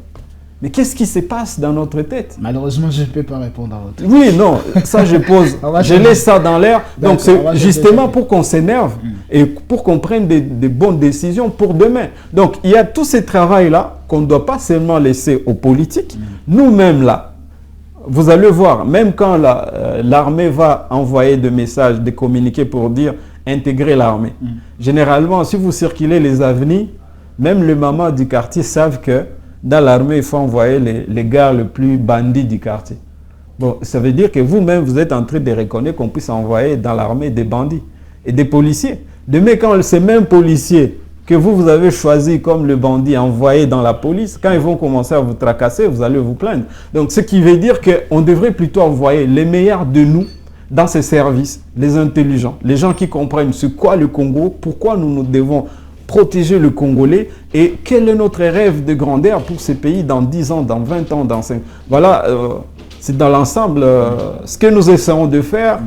Mais qu'est-ce qui se passe dans notre tête? Malheureusement, je ne peux pas répondre à votre question. Oui, non, ça je pose, je laisse ça dans l'air. Donc c'est justement pour qu'on s'énerve et pour qu'on prenne des bonnes décisions pour demain. Donc il y a tout ce travail-là qu'on ne doit pas seulement laisser aux politiques. Nous-mêmes là, vous allez voir, même quand l'armée va envoyer des messages, des communiqués pour dire intégrer l'armée. Généralement, si vous circulez les avenues, même les mamans du quartier savent que dans l'armée, il faut envoyer les gars les plus bandits du quartier. Bon, ça veut dire que vous-même, vous êtes en train de reconnaître qu'on puisse envoyer dans l'armée des bandits et des policiers. Demain, quand ces mêmes policiers que vous avez choisis comme le bandit envoyé dans la police, quand ils vont commencer à vous tracasser, vous allez vous plaindre. Donc, ce qui veut dire qu'on devrait plutôt envoyer les meilleurs de nous dans ces services, les intelligents, les gens qui comprennent ce qu'est le Congo, pourquoi nous devons protéger le Congolais et quel est notre rêve de grandeur pour ces pays dans 10 ans, dans 20 ans, dans 5 ans. Voilà, c'est dans l'ensemble ce que nous essayons de faire.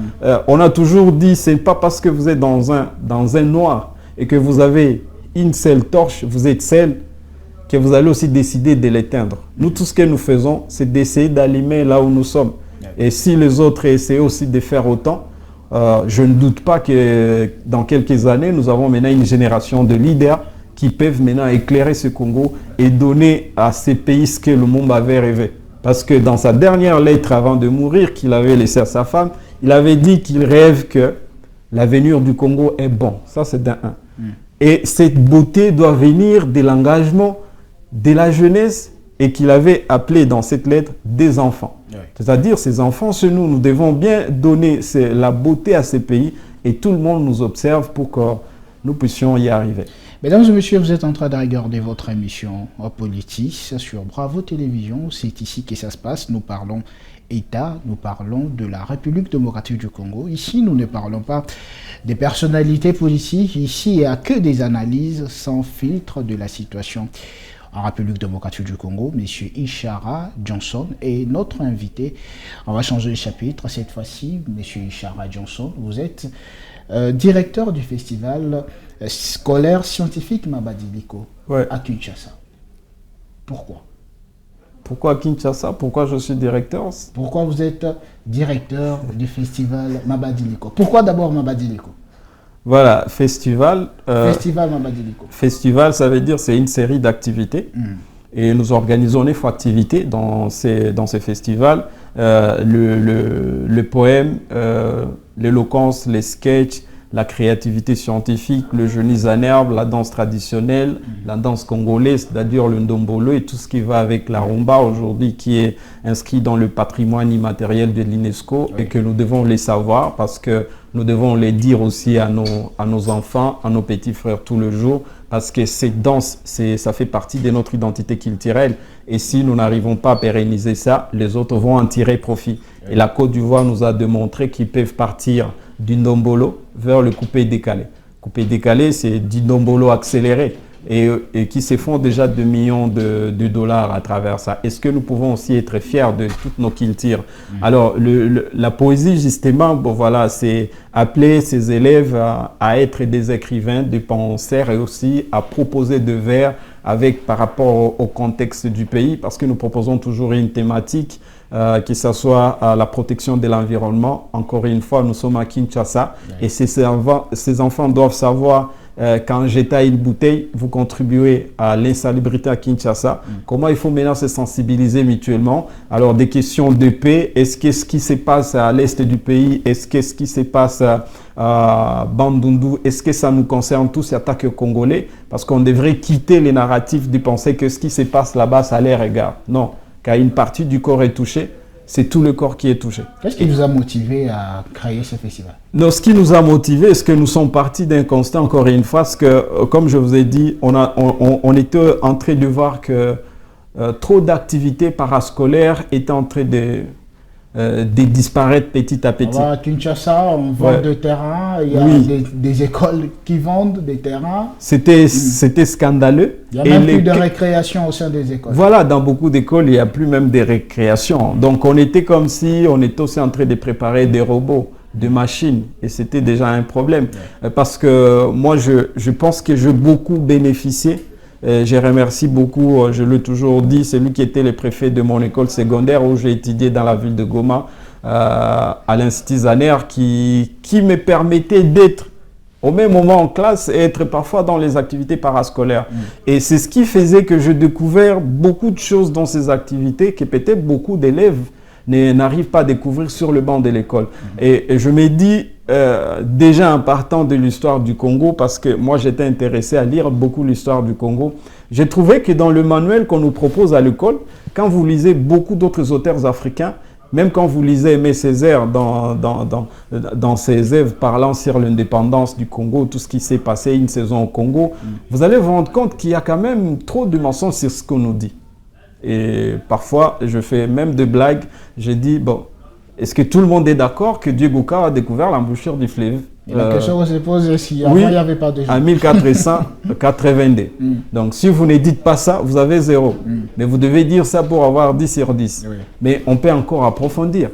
On a toujours dit, c'est pas parce que vous êtes dans un noir et que vous avez une seule torche, vous êtes seul, que vous allez aussi décider de l'éteindre. Nous, tout ce que nous faisons, c'est d'essayer d'allumer là où nous sommes. Et si les autres essaient aussi de faire autant, je ne doute pas que dans quelques années, nous avons maintenant une génération de leaders qui peuvent maintenant éclairer ce Congo et donner à ces pays ce que le monde avait rêvé. Parce que dans sa dernière lettre avant de mourir, qu'il avait laissée à sa femme, il avait dit qu'il rêve que l'avenir du Congo est bon. Ça, c'est d'un un. Et cette beauté doit venir de l'engagement de la jeunesse et qu'il avait appelé dans cette lettre des enfants. Oui. C'est-à-dire, ces enfants, c'est nous. Nous devons bien donner la beauté à ces pays et tout le monde nous observe pour que nous puissions y arriver. Mesdames et messieurs, vous êtes en train de regarder votre émission politique sur Bravo Télévision. C'est ici que ça se passe. Nous parlons État, nous parlons de la République démocratique du Congo. Ici, nous ne parlons pas des personnalités politiques. Ici, il n'y a que des analyses sans filtre de la situation en République démocratique du Congo. Monsieur Ishara Johnson est notre invité. On va changer de chapitre. Cette fois-ci, Monsieur Ishara Johnson, vous êtes directeur du festival scolaire scientifique Mabadiliko à Kinshasa. Pourquoi Kinshasa? Pourquoi je suis directeur? Pourquoi vous êtes directeur du festival Mabadiliko? Pourquoi d'abord Mabadiliko? Voilà, festival. Festival Mabadiliko. Festival, ça veut dire c'est une série d'activités. Et nous organisons 9 activités dans ces festivals. Le poème, l'éloquence, les sketchs, la créativité scientifique, le jeunisme en herbe, la danse traditionnelle, la danse congolaise, c'est-à-dire le ndombolo et tout ce qui va avec la rumba aujourd'hui qui est inscrit dans le patrimoine immatériel de l'UNESCO et que nous devons les savoir parce que nous devons les dire aussi à nos enfants, à nos petits frères tout le jour parce que cette danse, ça fait partie de notre identité culturelle et si nous n'arrivons pas à pérenniser ça, les autres vont en tirer profit. Et la Côte d'Ivoire nous a démontré qu'ils peuvent partir du ndombolo vers le coupé décalé. Coupé décalé, c'est du ndombolo accéléré et qui se font déjà 2 millions de dollars à travers ça. Est-ce que nous pouvons aussi être fiers de toutes nos cultures? Alors, la poésie, justement, bon, voilà, c'est appeler ces élèves à être des écrivains, des penseurs et aussi à proposer des vers par rapport au contexte du pays parce que nous proposons toujours une thématique que ce soit à la protection de l'environnement. Encore une fois, nous sommes à Kinshasa et ces enfants doivent savoir quand j'étais une bouteille, vous contribuez à l'insalubrité à Kinshasa. Comment il faut maintenant se sensibiliser mutuellement? Alors, des questions de paix. Est-ce que ce qui se passe à l'est du pays, est-ce que ce qui se passe à Bandundu, est-ce que ça nous concerne tous, les attaques congolais? Parce qu'on devrait quitter les narratifs de penser que ce qui se passe là-bas, ça les regarde. Non. Car une partie du corps est touchée, c'est tout le corps qui est touché. Qu'est-ce qui vous a motivé à créer ce festival? Non, ce qui nous a motivé, c'est que nous sommes partis d'un constat, encore une fois, parce que, comme je vous ai dit, on était en train de voir que trop d'activités parascolaires étaient en train de disparaître petit à petit. À Kinshasa, on vend des terrains, il y a des écoles qui vendent des terrains. C'était scandaleux. Il n'y a même plus de récréation au sein des écoles. Voilà, dans beaucoup d'écoles, il n'y a plus même de récréation. Donc on était comme si on était aussi en train de préparer des robots, des machines, et c'était déjà un problème. Parce que moi, je pense que j'ai beaucoup bénéficié. Je remercie beaucoup, je l'ai toujours dit, celui qui était le préfet de mon école secondaire où j'ai étudié dans la ville de Goma, à l'Institut Zaner, qui me permettait d'être au même moment en classe et être parfois dans les activités parascolaires. Et c'est ce qui faisait que j'ai découvert beaucoup de choses dans ces activités que peut-être beaucoup d'élèves n'arrivent pas à découvrir sur le banc de l'école. Et je me dis, déjà en partant de l'histoire du Congo, parce que moi j'étais intéressé à lire beaucoup l'histoire du Congo, j'ai trouvé que dans le manuel qu'on nous propose à l'école, quand vous lisez beaucoup d'autres auteurs africains, même quand vous lisez Aimé Césaire dans ses œuvres parlant sur l'indépendance du Congo, tout ce qui s'est passé une saison au Congo, vous allez vous rendre compte qu'il y a quand même trop de mensonges sur ce qu'on nous dit. Et parfois, je fais même des blagues. Je dis, bon, est-ce que tout le monde est d'accord que Diego Cao a découvert l'embouchure du fleuve? Et la question se pose ici. Avant, il n'y avait pas de gens. En 1482. Donc, si vous ne dites pas ça, vous avez 0. Mais vous devez dire ça pour avoir 10 sur 10. Mais on peut encore approfondir.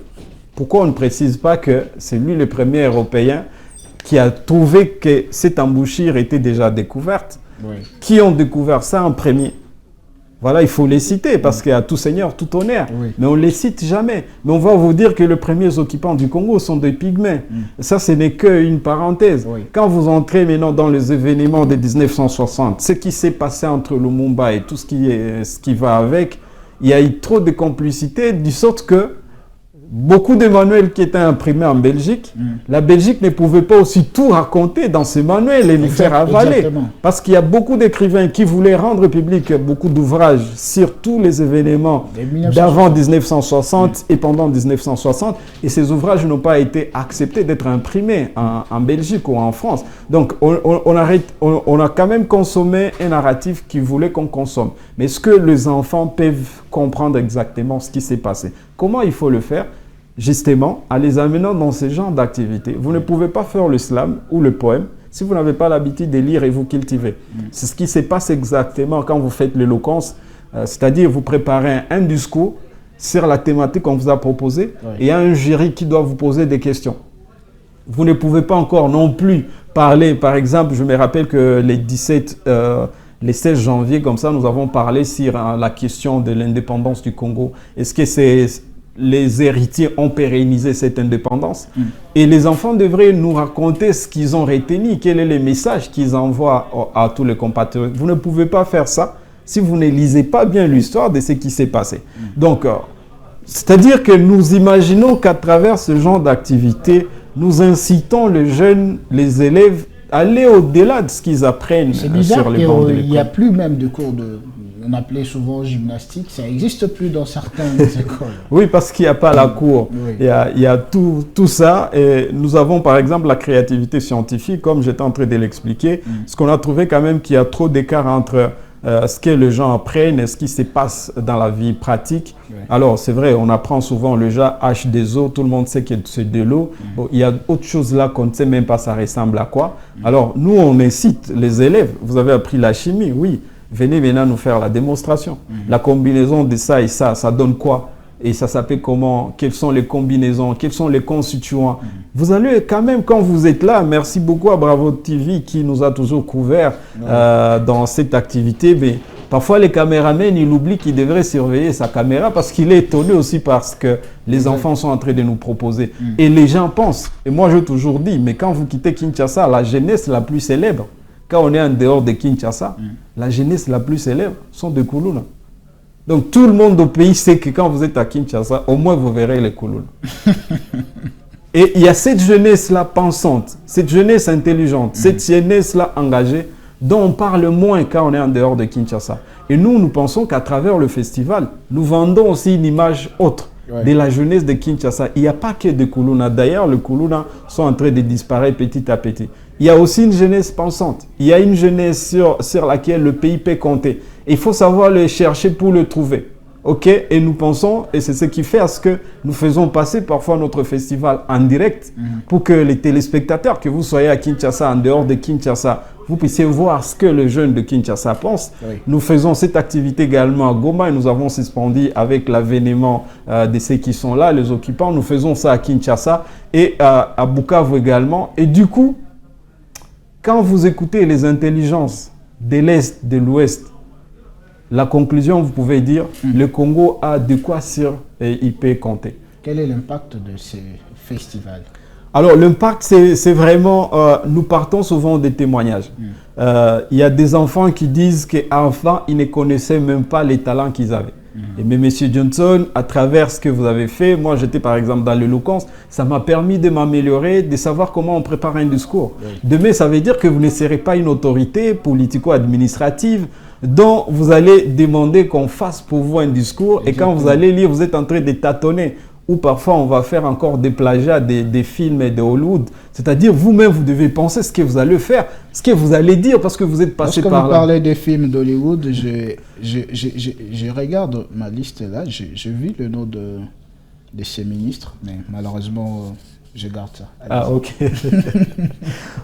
Pourquoi on ne précise pas que c'est lui le premier Européen qui a trouvé que cette embouchure était déjà découverte? Qui ont découvert ça en premier? Voilà, il faut les citer parce qu'il y a tout seigneur, tout honneur. Oui. Mais on ne les cite jamais. Mais on va vous dire que les premiers occupants du Congo sont des pygmées. Ça, ce n'est qu'une parenthèse. Oui. Quand vous entrez maintenant dans les événements de 1960, ce qui s'est passé entre Lumumba et tout ce qui va avec, il y a eu trop de complicité, de sorte que beaucoup de manuels qui étaient imprimés en Belgique, la Belgique ne pouvait pas aussi tout raconter dans ces manuels et nous faire avaler. Exactement. Parce qu'il y a beaucoup d'écrivains qui voulaient rendre public beaucoup d'ouvrages sur tous les événements Dès 1960. d'avant 1960 et pendant 1960. Et ces ouvrages n'ont pas été acceptés d'être imprimés en Belgique ou en France. Donc on a quand même consommé un narratif qui voulait qu'on consomme. Mais est-ce que les enfants peuvent comprendre exactement ce qui s'est passé? Comment il faut le faire? Justement, en les amenant dans ce genre d'activité. Vous ne pouvez pas faire le slam ou le poème si vous n'avez pas l'habitude de lire et vous cultiver. C'est ce qui se passe exactement quand vous faites l'éloquence, c'est-à-dire vous préparez un discours sur la thématique qu'on vous a proposée et il y a un jury qui doit vous poser des questions. Vous ne pouvez pas encore non plus parler, par exemple, je me rappelle que les 16 janvier, comme ça, nous avons parlé sur la question de l'indépendance du Congo. Est-ce que les héritiers ont pérennisé cette indépendance? Et les enfants devraient nous raconter ce qu'ils ont retenu, quel est le message qu'ils envoient à tous les compatriotes. Vous ne pouvez pas faire ça si vous ne lisez pas bien l'histoire de ce qui s'est passé. Donc, c'est-à-dire que nous imaginons qu'à travers ce genre d'activité, nous incitons les jeunes, les élèves, à aller au-delà de ce qu'ils apprennent C'est bizarre sur les bancs de l'école. qu'il n'y a plus même de cours on appelait souvent gymnastique, ça n'existe plus dans certaines écoles. Oui, parce qu'il n'y a pas la cour. Oui. Il y a tout ça. Et nous avons par exemple la créativité scientifique, comme j'étais en train de l'expliquer. Ce qu'on a trouvé quand même qu'il y a trop d'écart entre ce que les gens apprennent et ce qui se passe dans la vie pratique. Oui. Alors, c'est vrai, on apprend souvent le genre H2O, tout le monde sait que c'est de l'eau. Bon, il y a autre chose là qu'on ne sait même pas ça ressemble à quoi. Alors, nous, on incite les élèves. Vous avez appris la chimie, oui. Venez maintenant nous faire la démonstration. La combinaison de ça et ça donne quoi? Et ça s'appelle comment? Quelles sont les combinaisons? Quels sont les constituants? Vous allez quand même, quand vous êtes là, merci beaucoup à Bravo TV qui nous a toujours couverts dans cette activité. Mais parfois, les caméramans, ils oublient qu'ils devraient surveiller sa caméra parce qu'il est étonné aussi parce que les enfants sont en train de nous proposer. Et les gens pensent, et moi j'ai toujours dit, mais quand vous quittez Kinshasa, la jeunesse la plus célèbre, quand on est en dehors de Kinshasa, la jeunesse la plus célèbre sont des Koulouna. Donc tout le monde au pays sait que quand vous êtes à Kinshasa, au moins vous verrez les Koulouna. Et il y a cette jeunesse-là pensante, cette jeunesse intelligente, cette jeunesse-là engagée, dont on parle moins quand on est en dehors de Kinshasa. Et nous pensons qu'à travers le festival, nous vendons aussi une image autre de la jeunesse de Kinshasa. Il n'y a pas que des Koulouna. D'ailleurs, les Koulouna sont en train de disparaître petit à petit. Il y a aussi une jeunesse pensante. Il y a une jeunesse sur laquelle le pays peut compter. Il faut savoir le chercher pour le trouver. OK? Et nous pensons, et c'est ce qui fait à ce que nous faisons passer parfois notre festival en direct pour que les téléspectateurs, que vous soyez à Kinshasa, en dehors de Kinshasa, vous puissiez voir ce que les jeunes de Kinshasa pensent. Oui. Nous faisons cette activité également à Goma et nous avons suspendu avec l'avènement de ceux qui sont là, les occupants. Nous faisons ça à Kinshasa et à Bukavu également. Et du coup, quand vous écoutez les intelligences de l'Est, de l'Ouest, la conclusion, vous pouvez dire, le Congo a de quoi sur et il peut compter. Quel est l'impact de ces festivals? Alors, l'impact, c'est vraiment, nous partons souvent des témoignages. Il y a des enfants qui disent qu'enfant, ils ne connaissaient même pas les talents qu'ils avaient. Mais M. Johnson, à travers ce que vous avez fait, moi j'étais par exemple dans l'éloquence, ça m'a permis de m'améliorer, de savoir comment on prépare un discours. Oui. Demain, ça veut dire que vous ne serez pas une autorité politico-administrative dont vous allez demander qu'on fasse pour vous un discours. Exactement. Et quand vous allez lire, vous êtes en train de tâtonner. Ou parfois, on va faire encore des plagiats des films et de Hollywood. C'est-à-dire, vous-même, vous devez penser ce que vous allez faire, ce que vous allez dire, parce que vous êtes passé par là. Lorsque vous parlez des films d'Hollywood, je regarde ma liste là, je vis le nom de ces ministres, mais malheureusement, je garde ça. Allez-y. Ah, ok.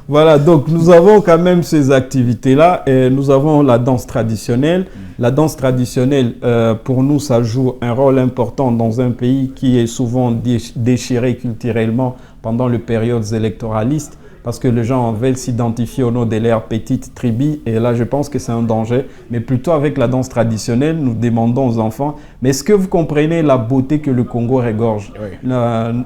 Voilà, donc nous avons quand même ces activités-là et nous avons la danse traditionnelle. La danse traditionnelle, pour nous, ça joue un rôle important dans un pays qui est souvent déchiré culturellement pendant les périodes électoralistes. parce que les gens veulent s'identifier au nom de leur petite tribu, et là je pense que c'est un danger. Mais plutôt avec la danse traditionnelle, nous demandons aux enfants, mais est-ce que vous comprenez la beauté que le Congo regorge? Oui.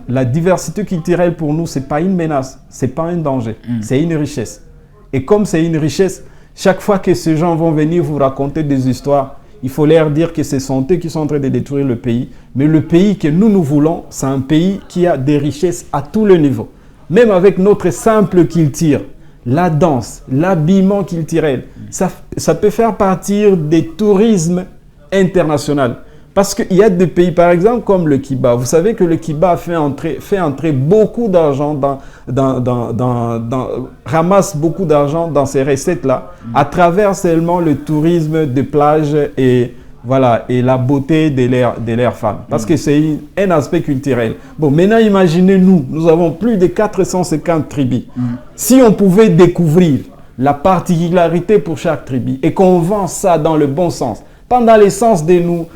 La diversité culturelle pour nous, ce n'est pas une menace, ce n'est pas un danger, c'est une richesse. Et comme c'est une richesse, chaque fois que ces gens vont venir vous raconter des histoires, il faut leur dire que ce sont eux qui sont en train de détruire le pays. Mais le pays que nous voulons, c'est un pays qui a des richesses à tous les niveaux. Même avec notre simple culture, la danse, l'habillement culturel, ça peut faire partie des tourismes internationaux. Parce qu'il y a des pays, par exemple, comme le Kiba. Vous savez que le Kiba fait entrer beaucoup d'argent, ramasse beaucoup d'argent dans ces recettes-là, à travers seulement le tourisme de plage et, voilà, et la beauté de leurs femmes. Parce que c'est un aspect culturel. Bon, maintenant, imaginez nous avons plus de 450 tribus. Si on pouvait découvrir la particularité pour chaque tribu et qu'on vend ça dans le bon sens, pas dans le sens de nous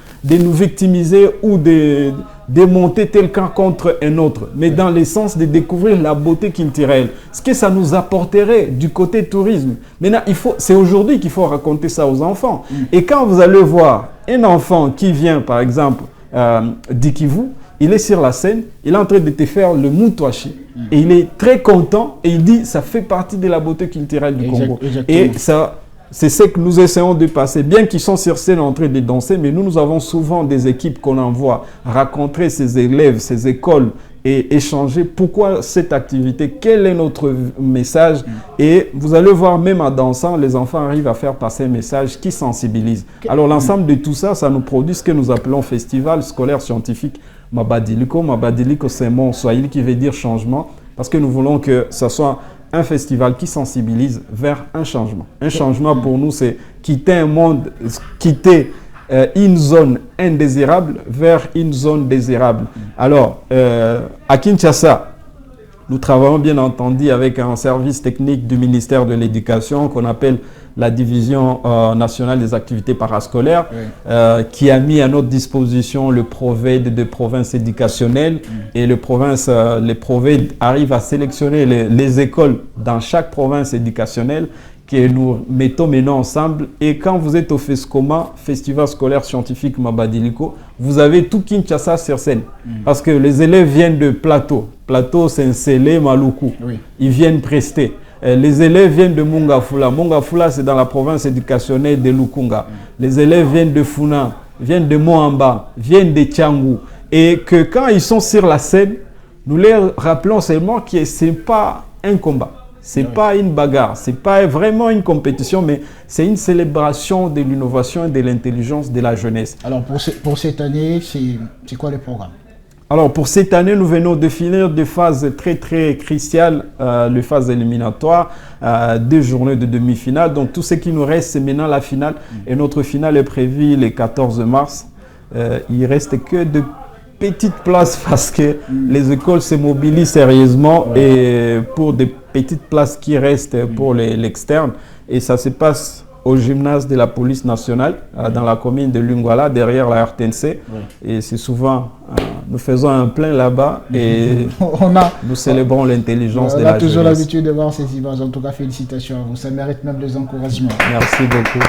victimiser ou de monter quelqu'un contre un autre, mais dans le sens de découvrir la beauté culturelle. Ce que ça nous apporterait du côté tourisme. Maintenant, c'est aujourd'hui qu'il faut raconter ça aux enfants. Et quand vous allez voir un enfant qui vient, par exemple, d'Ikivu, il est sur la scène, il est en train de te faire le moutouachi. Et il est très content et il dit ça fait partie de la beauté culturelle du Congo. Exactement. Et ça... C'est ce que nous essayons de passer. Bien qu'ils sont sur scène en train de danser, mais nous avons souvent des équipes qu'on envoie rencontrer ces élèves, ces écoles et échanger pourquoi cette activité, quel est notre message. Et vous allez voir, même en dansant, les enfants arrivent à faire passer un message qui sensibilise. Alors l'ensemble de tout ça, ça nous produit ce que nous appelons Festival scolaire scientifique Mabadiliko. Mabadiliko, c'est un mot swahili qui veut dire changement, parce que nous voulons que ça soit un festival qui sensibilise vers un changement. Un changement pour nous, c'est quitter un monde, quitter une zone indésirable vers une zone désirable. Alors, à Kinshasa, nous travaillons bien entendu avec un service technique du ministère de l'Éducation qu'on appelle la Division nationale des activités parascolaires, qui a mis à notre disposition le PROVED de provinces éducationnelles. Et les PROVED arrivent à sélectionner les écoles dans chaque province éducationnelle que nous mettons maintenant ensemble. Et quand vous êtes au FESCOMA, Festival scolaire scientifique Mabadiliko, vous avez tout Kinshasa sur scène. Parce que les élèves viennent de Plateau. Plateau, c'est un Sélé, Maluku. Ils viennent prester. Les élèves viennent de Mongafula. Mongafula, c'est dans la province éducationnelle de Lukunga. Les élèves viennent de Funa, viennent de Moamba, viennent de Tchangou. Et que quand ils sont sur la scène, nous leur rappelons seulement que ce n'est pas un combat. Ce n'est pas une bagarre, ce n'est pas vraiment une compétition, mais c'est une célébration de l'innovation et de l'intelligence de la jeunesse. Alors pour cette année, c'est quoi le programme? Alors pour cette année, nous venons de finir des phases très très cruciales, les phases éliminatoires, 2 journées de demi-finale. Donc tout ce qui nous reste, c'est maintenant la finale. Et notre finale est prévue le 14 mars. Il ne reste que de petites places parce que les écoles se mobilisent sérieusement et pour des petites places qui restent pour l'externe. Et ça se passe au gymnase de la police nationale, dans la commune de Lungwala, derrière la RTNC. Et c'est souvent, nous faisons un plein là-bas et nous célébrons l'intelligence de la jeunesse. On a toujours l'habitude de voir ces images. En tout cas, félicitations à vous. Ça mérite même des encouragements. Merci beaucoup.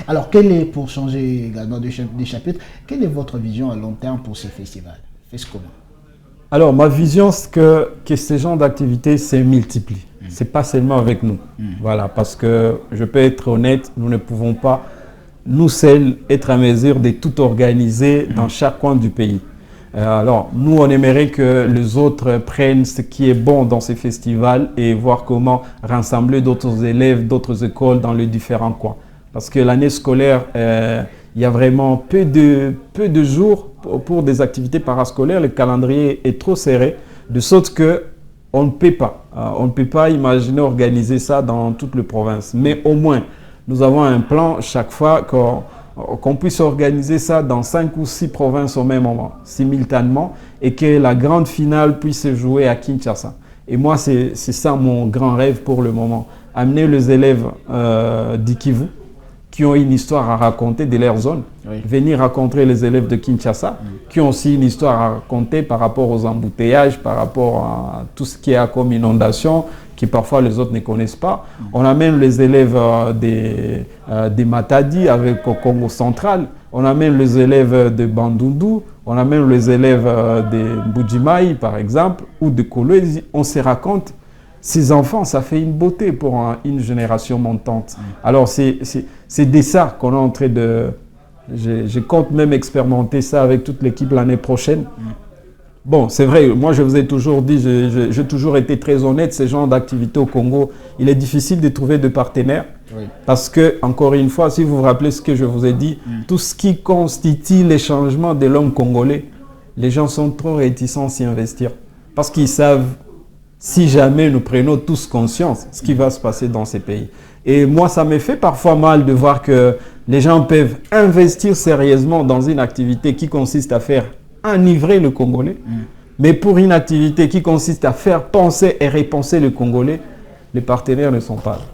Alors, quelle est, pour changer également des chapitres, quelle est votre vision à long terme pour ces festivals? FESCOMA. Alors, ma vision, c'est que ces genres d'activités se multiplient. Ce n'est pas seulement avec nous. Voilà, parce que je peux être honnête, nous ne pouvons pas, nous seuls, être à mesure de tout organiser dans chaque coin du pays. Alors, nous, on aimerait que les autres prennent ce qui est bon dans ces festivals et voir comment rassembler d'autres élèves, d'autres écoles dans les différents coins. Parce que l'année scolaire, il y a vraiment peu de jours pour des activités parascolaires. Le calendrier est trop serré, de sorte qu'on ne peut pas. On ne peut pas imaginer organiser ça dans toutes les provinces. Mais au moins, nous avons un plan chaque fois qu'on puisse organiser ça dans 5 ou 6 provinces au même moment, simultanément, et que la grande finale puisse se jouer à Kinshasa. Et moi, c'est ça mon grand rêve pour le moment. Amener les élèves d'Ikivu qui ont une histoire à raconter de leur zone, venir rencontrer les élèves de Kinshasa, qui ont aussi une histoire à raconter par rapport aux embouteillages, par rapport à tout ce qui est comme inondation, qui parfois les autres ne connaissent pas. On a même les élèves des Matadi avec au Congo central, on a même les élèves de Bandundu, on a même les élèves de Mbujimai par exemple, ou de Kolwezi. On se raconte. Ces enfants, ça fait une beauté pour une génération montante. Alors, c'est de ça qu'on est en train de... Je compte même expérimenter ça avec toute l'équipe l'année prochaine. Bon, c'est vrai, moi je vous ai toujours dit, j'ai toujours été très honnête, ces genres d'activités au Congo, il est difficile de trouver de partenaires. Parce que, encore une fois, si vous vous rappelez ce que je vous ai dit, tout ce qui constitue les changements de l'homme congolais, les gens sont trop réticents à s'y investir. Parce qu'ils savent... Si jamais nous prenons tous conscience de ce qui va se passer dans ces pays. Et moi, ça me fait parfois mal de voir que les gens peuvent investir sérieusement dans une activité qui consiste à faire enivrer le Congolais. Mais pour une activité qui consiste à faire penser et repenser le Congolais, les partenaires ne sont pas là.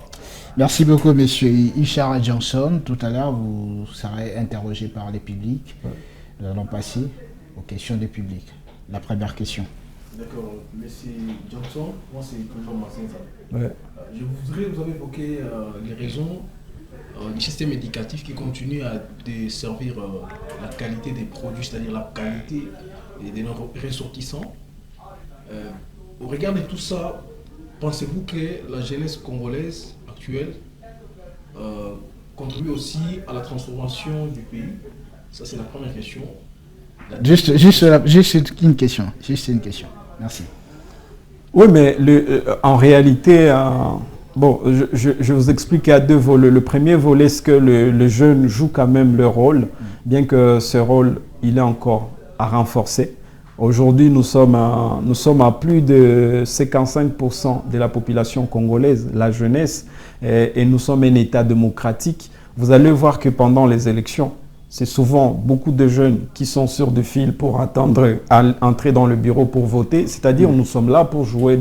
Merci beaucoup, monsieur Ishara Johnson. Tout à l'heure, vous serez interrogé par les publics. Nous allons passer aux questions des publics. La première question. D'accord, monsieur Johnson, moi c'est toujours Massenza. Vous avez évoqué les raisons du système éducatif qui continue à desservir la qualité des produits, c'est-à-dire la qualité de nos ressortissants. Au regard de tout ça, pensez-vous que la jeunesse congolaise actuelle contribue aussi à la transformation du pays? Ça c'est la première question. Juste une question. Merci. Oui, mais en réalité, bon, je vous explique qu'il y a deux volets. Le premier volet, c'est que le jeune joue quand même le rôle, bien que ce rôle, il est encore à renforcer. Aujourd'hui, nous sommes à plus de 55% de la population congolaise, la jeunesse, et nous sommes un État démocratique. Vous allez voir que pendant les élections, c'est souvent beaucoup de jeunes qui sont sur des fils pour attendre à entrer dans le bureau pour voter. C'est-à-dire nous sommes là pour jouir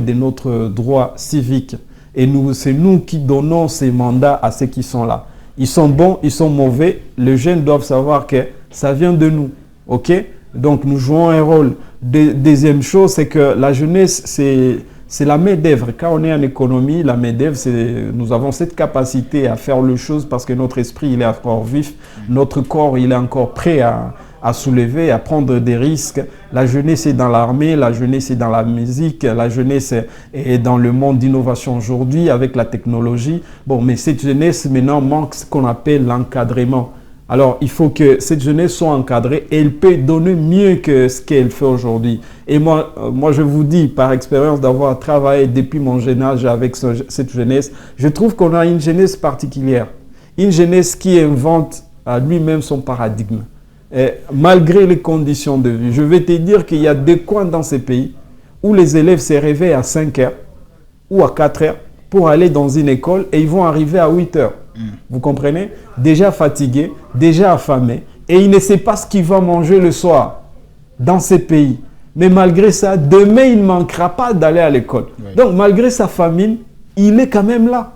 de notre droit civique. Et c'est nous qui donnons ces mandats à ceux qui sont là. Ils sont bons, ils sont mauvais. Les jeunes doivent savoir que ça vient de nous. OK? Donc nous jouons un rôle. Deuxième chose, c'est que la jeunesse, c'est la main-d'œuvre. Quand on est en économie, la main-d'œuvre, nous avons cette capacité à faire les choses parce que notre esprit, il est encore vif. Notre corps, il est encore prêt à soulever, à prendre des risques. La jeunesse est dans l'armée, la jeunesse est dans la musique, la jeunesse est dans le monde d'innovation aujourd'hui avec la technologie. Bon, mais cette jeunesse, maintenant, manque ce qu'on appelle l'encadrement. Alors, il faut que cette jeunesse soit encadrée et elle peut donner mieux que ce qu'elle fait aujourd'hui. Et moi, je vous dis, par expérience d'avoir travaillé depuis mon jeune âge avec cette jeunesse, je trouve qu'on a une jeunesse particulière. Une jeunesse qui invente à lui-même son paradigme. Et malgré les conditions de vie, je vais te dire qu'il y a des coins dans ces pays où les élèves se réveillent à 5 heures ou à 4 heures pour aller dans une école et ils vont arriver à 8 heures. Vous comprenez? Déjà fatigué, déjà affamé, et il ne sait pas ce qu'il va manger le soir dans ces pays. Mais malgré ça, demain, il ne manquera pas d'aller à l'école. Oui. Donc, malgré sa famine, il est quand même là.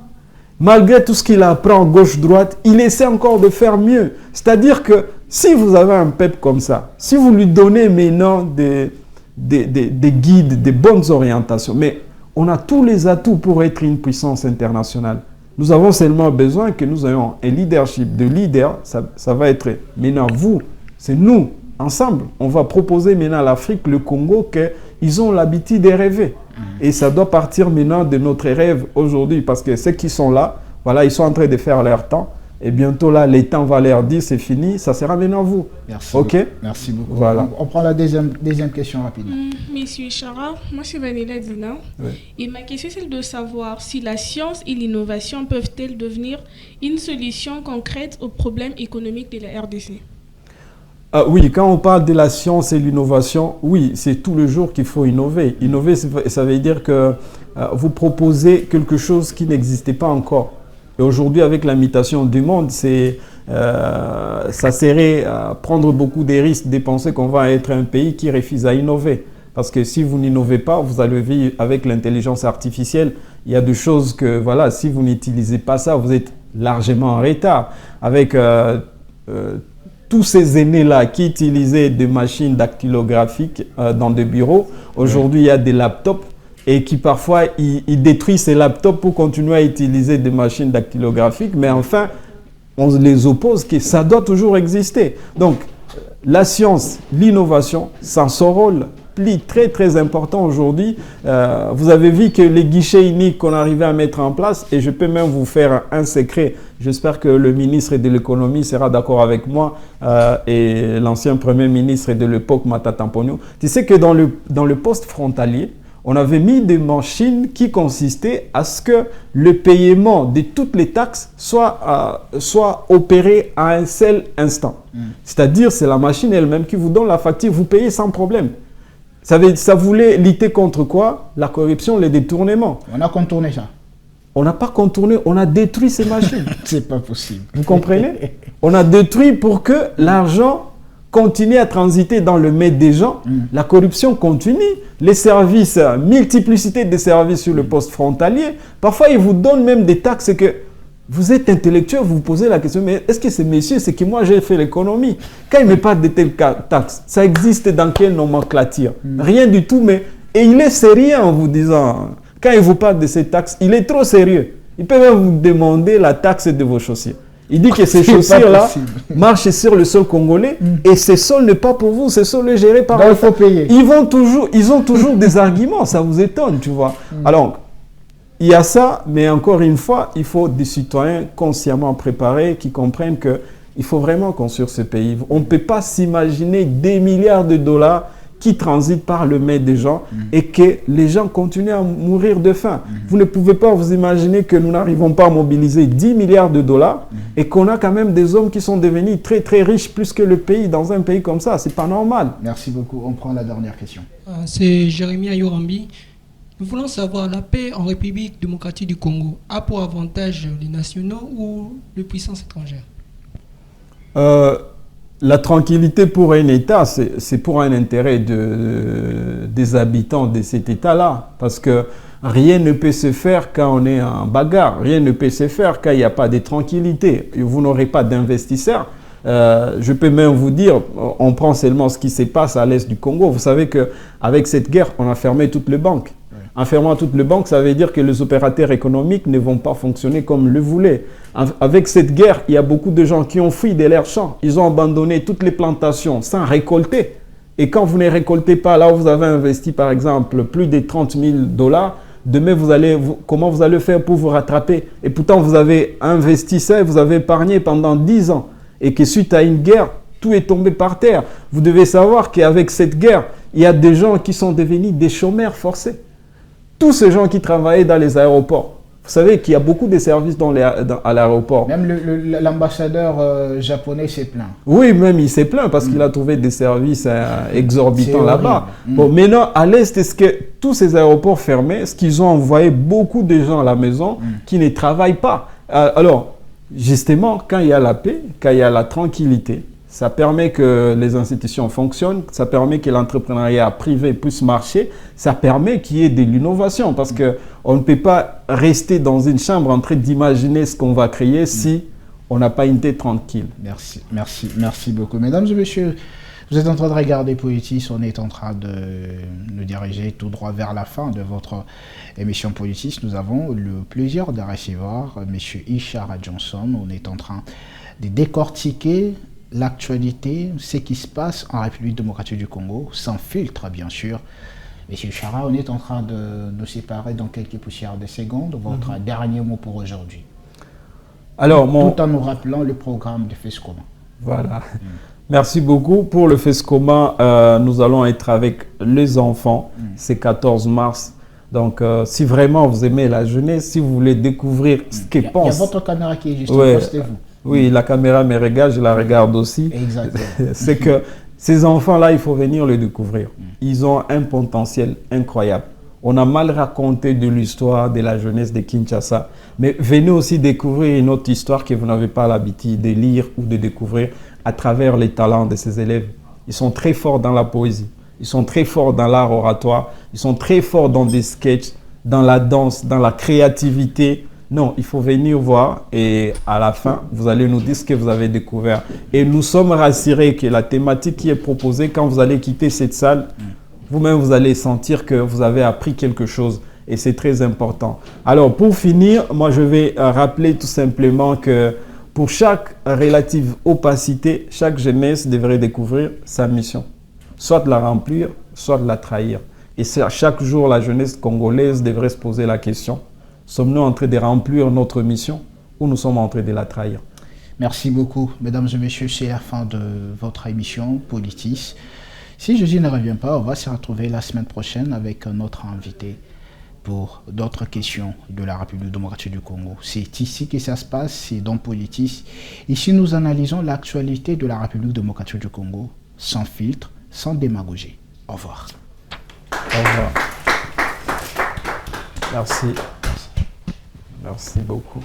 Malgré tout ce qu'il apprend gauche-droite, il essaie encore de faire mieux. C'est-à-dire que si vous avez un peuple comme ça, si vous lui donnez maintenant des guides, des bonnes orientations, mais on a tous les atouts pour être une puissance internationale. Nous avons seulement besoin que nous ayons un leadership de leader. Ça va être maintenant vous, c'est nous, ensemble. On va proposer maintenant à l'Afrique, le Congo, qu'ils ont l'habitude de rêver. Et ça doit partir maintenant de notre rêve aujourd'hui. Parce que ceux qui sont là, voilà, ils sont en train de faire leur temps. Et bientôt là, les temps va leur dire c'est fini, ça sera maintenant vous. Merci. Ok. Merci beaucoup. Voilà. On prend la deuxième question rapidement. Monsieur Ishara, moi c'est Vanilla Dina. Oui. Et ma question c'est de savoir si la science et l'innovation peuvent-elles devenir une solution concrète aux problèmes économiques de la RDC. Oui, quand on parle de la science et l'innovation, oui, c'est tout le jour qu'il faut innover. Innover, ça veut dire que vous proposez quelque chose qui n'existait pas encore. Et aujourd'hui, avec la mutation du monde, ça serait prendre beaucoup de risques de penser qu'on va être un pays qui refuse à innover. Parce que si vous n'innovez pas, vous allez vivre avec l'intelligence artificielle. Il y a des choses que, voilà, si vous n'utilisez pas ça, vous êtes largement en retard. Avec tous ces aînés-là qui utilisaient des machines dactylographiques dans des bureaux, aujourd'hui il y a des laptops et qui parfois ils détruisent ces laptops pour continuer à utiliser des machines dactylographiques, mais enfin on les oppose que ça doit toujours exister. Donc la science, l'innovation, ça a son rôle très très important aujourd'hui. Vous avez vu que les guichets uniques qu'on arrivait à mettre en place, et je peux même vous faire un secret, j'espère que le ministre de l'économie sera d'accord avec moi et l'ancien premier ministre de l'époque, Matata Ponyo. Tu sais que dans le poste frontalier, on avait mis des machines qui consistaient à ce que le paiement de toutes les taxes soit opéré à un seul instant. C'est-à-dire, c'est la machine elle-même qui vous donne la facture, vous payez sans problème. Ça voulait lutter contre quoi? La corruption, les détournements. On a contourné ça. On n'a pas contourné, on a détruit ces machines. C'est pas possible. Vous comprenez? On a détruit pour que l'argent continue à transiter dans le mail des gens. La corruption continue. Les services, multiplicité de services sur le poste frontalier. Parfois, ils vous donnent même des taxes que vous êtes intellectuel, vous vous posez la question, mais est-ce que ces messieurs, c'est que moi j'ai fait l'économie? Quand ils me parlent de telles taxes, ça existe dans quelle nomenclature? Rien du tout, mais et il est sérieux en vous disant, quand il vous parle de ces taxes, il est trop sérieux. Il peut même vous demander la taxe de vos chaussures. Il dit que ces chaussures-là marchent sur le sol congolais et ces sols n'est pas pour vous, ces sols est géré par il faut payer. Ils ont toujours des arguments, ça vous étonne, tu vois. Alors, il y a ça, mais encore une fois, il faut des citoyens consciemment préparés qui comprennent qu'il faut vraiment construire ce pays. On ne peut pas s'imaginer des milliards de dollars qui transitent par le mail des gens et que les gens continuent à mourir de faim. Vous ne pouvez pas vous imaginer que nous n'arrivons pas à mobiliser 10 milliards de dollars et qu'on a quand même des hommes qui sont devenus très très riches plus que le pays dans un pays comme ça. C'est pas normal. Merci beaucoup. On prend la dernière question. C'est Jérémy Ayorambi. Nous voulons savoir, la paix en République démocratique du Congo a pour avantage les nationaux ou les puissances étrangères? La tranquillité pour un État, c'est pour un intérêt des habitants de cet État-là. Parce que rien ne peut se faire quand on est en bagarre. Rien ne peut se faire quand il n'y a pas de tranquillité. Vous n'aurez pas d'investisseurs. Je peux même vous dire, on prend seulement ce qui se passe à l'est du Congo. Vous savez qu'avec cette guerre, on a fermé toutes les banques. En fermant toutes les banques, ça veut dire que les opérateurs économiques ne vont pas fonctionner comme le voulaient. Avec cette guerre, il y a beaucoup de gens qui ont fui de leurs champs. Ils ont abandonné toutes les plantations sans récolter. Et quand vous ne récoltez pas, là où vous avez investi par exemple plus de 30 000 $, demain, comment vous allez faire pour vous rattraper? Et pourtant, vous avez investi ça et vous avez épargné pendant 10 ans. Et que suite à une guerre, tout est tombé par terre. Vous devez savoir qu'avec cette guerre, il y a des gens qui sont devenus des chômeurs forcés. Tous ces gens qui travaillaient dans les aéroports. Vous savez qu'il y a beaucoup de services à l'aéroport. Même l'ambassadeur japonais s'est plaint. Oui, même il s'est plaint parce qu'il a trouvé des services exorbitants là-bas. Bon, maintenant, à l'Est, est-ce que tous ces aéroports fermés, est-ce qu'ils ont envoyé beaucoup de gens à la maison qui ne travaillent pas? Alors, justement, quand il y a la paix, quand il y a la tranquillité, ça permet que les institutions fonctionnent, ça permet que l'entrepreneuriat privé puisse marcher, ça permet qu'il y ait de l'innovation parce qu'on ne peut pas rester dans une chambre en train d'imaginer ce qu'on va créer si on n'a pas une tête tranquille. Merci beaucoup. Mesdames et messieurs, vous êtes en train de regarder Politis, on est en train de nous diriger tout droit vers la fin de votre émission Politis. Nous avons le plaisir de recevoir M. Ishara Johnson. On est en train de décortiquer l'actualité, ce qui se passe en République démocratique du Congo, sans filtre bien sûr. Monsieur Ishara, on est en train de nous séparer dans quelques poussières de secondes. Votre dernier mot pour aujourd'hui. Alors, tout en nous rappelant le programme de FESCOMA. Voilà. Merci beaucoup. Pour le FESCOMA, nous allons être avec les enfants. C'est 14 mars. Donc, si vraiment vous aimez la jeunesse, si vous voulez découvrir ce qu'ils pensent... Il y a votre caméra qui est juste en face de vous. Oui, la caméra me regarde, je la regarde aussi. Exactement. C'est que ces enfants-là, il faut venir les découvrir. Ils ont un potentiel incroyable. On a mal raconté de l'histoire de la jeunesse de Kinshasa, mais venez aussi découvrir une autre histoire que vous n'avez pas l'habitude de lire ou de découvrir à travers les talents de ces élèves. Ils sont très forts dans la poésie, ils sont très forts dans l'art oratoire, ils sont très forts dans des sketchs, dans la danse, dans la créativité. Non, il faut venir voir et à la fin, vous allez nous dire ce que vous avez découvert. Et nous sommes rassurés que la thématique qui est proposée, quand vous allez quitter cette salle, vous-même, vous allez sentir que vous avez appris quelque chose. Et c'est très important. Alors, pour finir, moi, je vais rappeler tout simplement que pour chaque relative opacité, chaque jeunesse devrait découvrir sa mission. Soit de la remplir, soit de la trahir. Et chaque jour, la jeunesse congolaise devrait se poser la question, sommes-nous en train de remplir notre mission ou nous sommes en train de la trahir? Merci beaucoup, mesdames et messieurs. C'est la fin de votre émission Politis. Si Jésus ne revient pas, on va se retrouver la semaine prochaine avec un autre invité pour d'autres questions de la République démocratique du Congo. C'est ici que ça se passe, c'est dans Politis. Ici, nous analysons l'actualité de la République démocratique du Congo, sans filtre, sans démagogie. Au revoir. Au revoir. Merci. Merci beaucoup.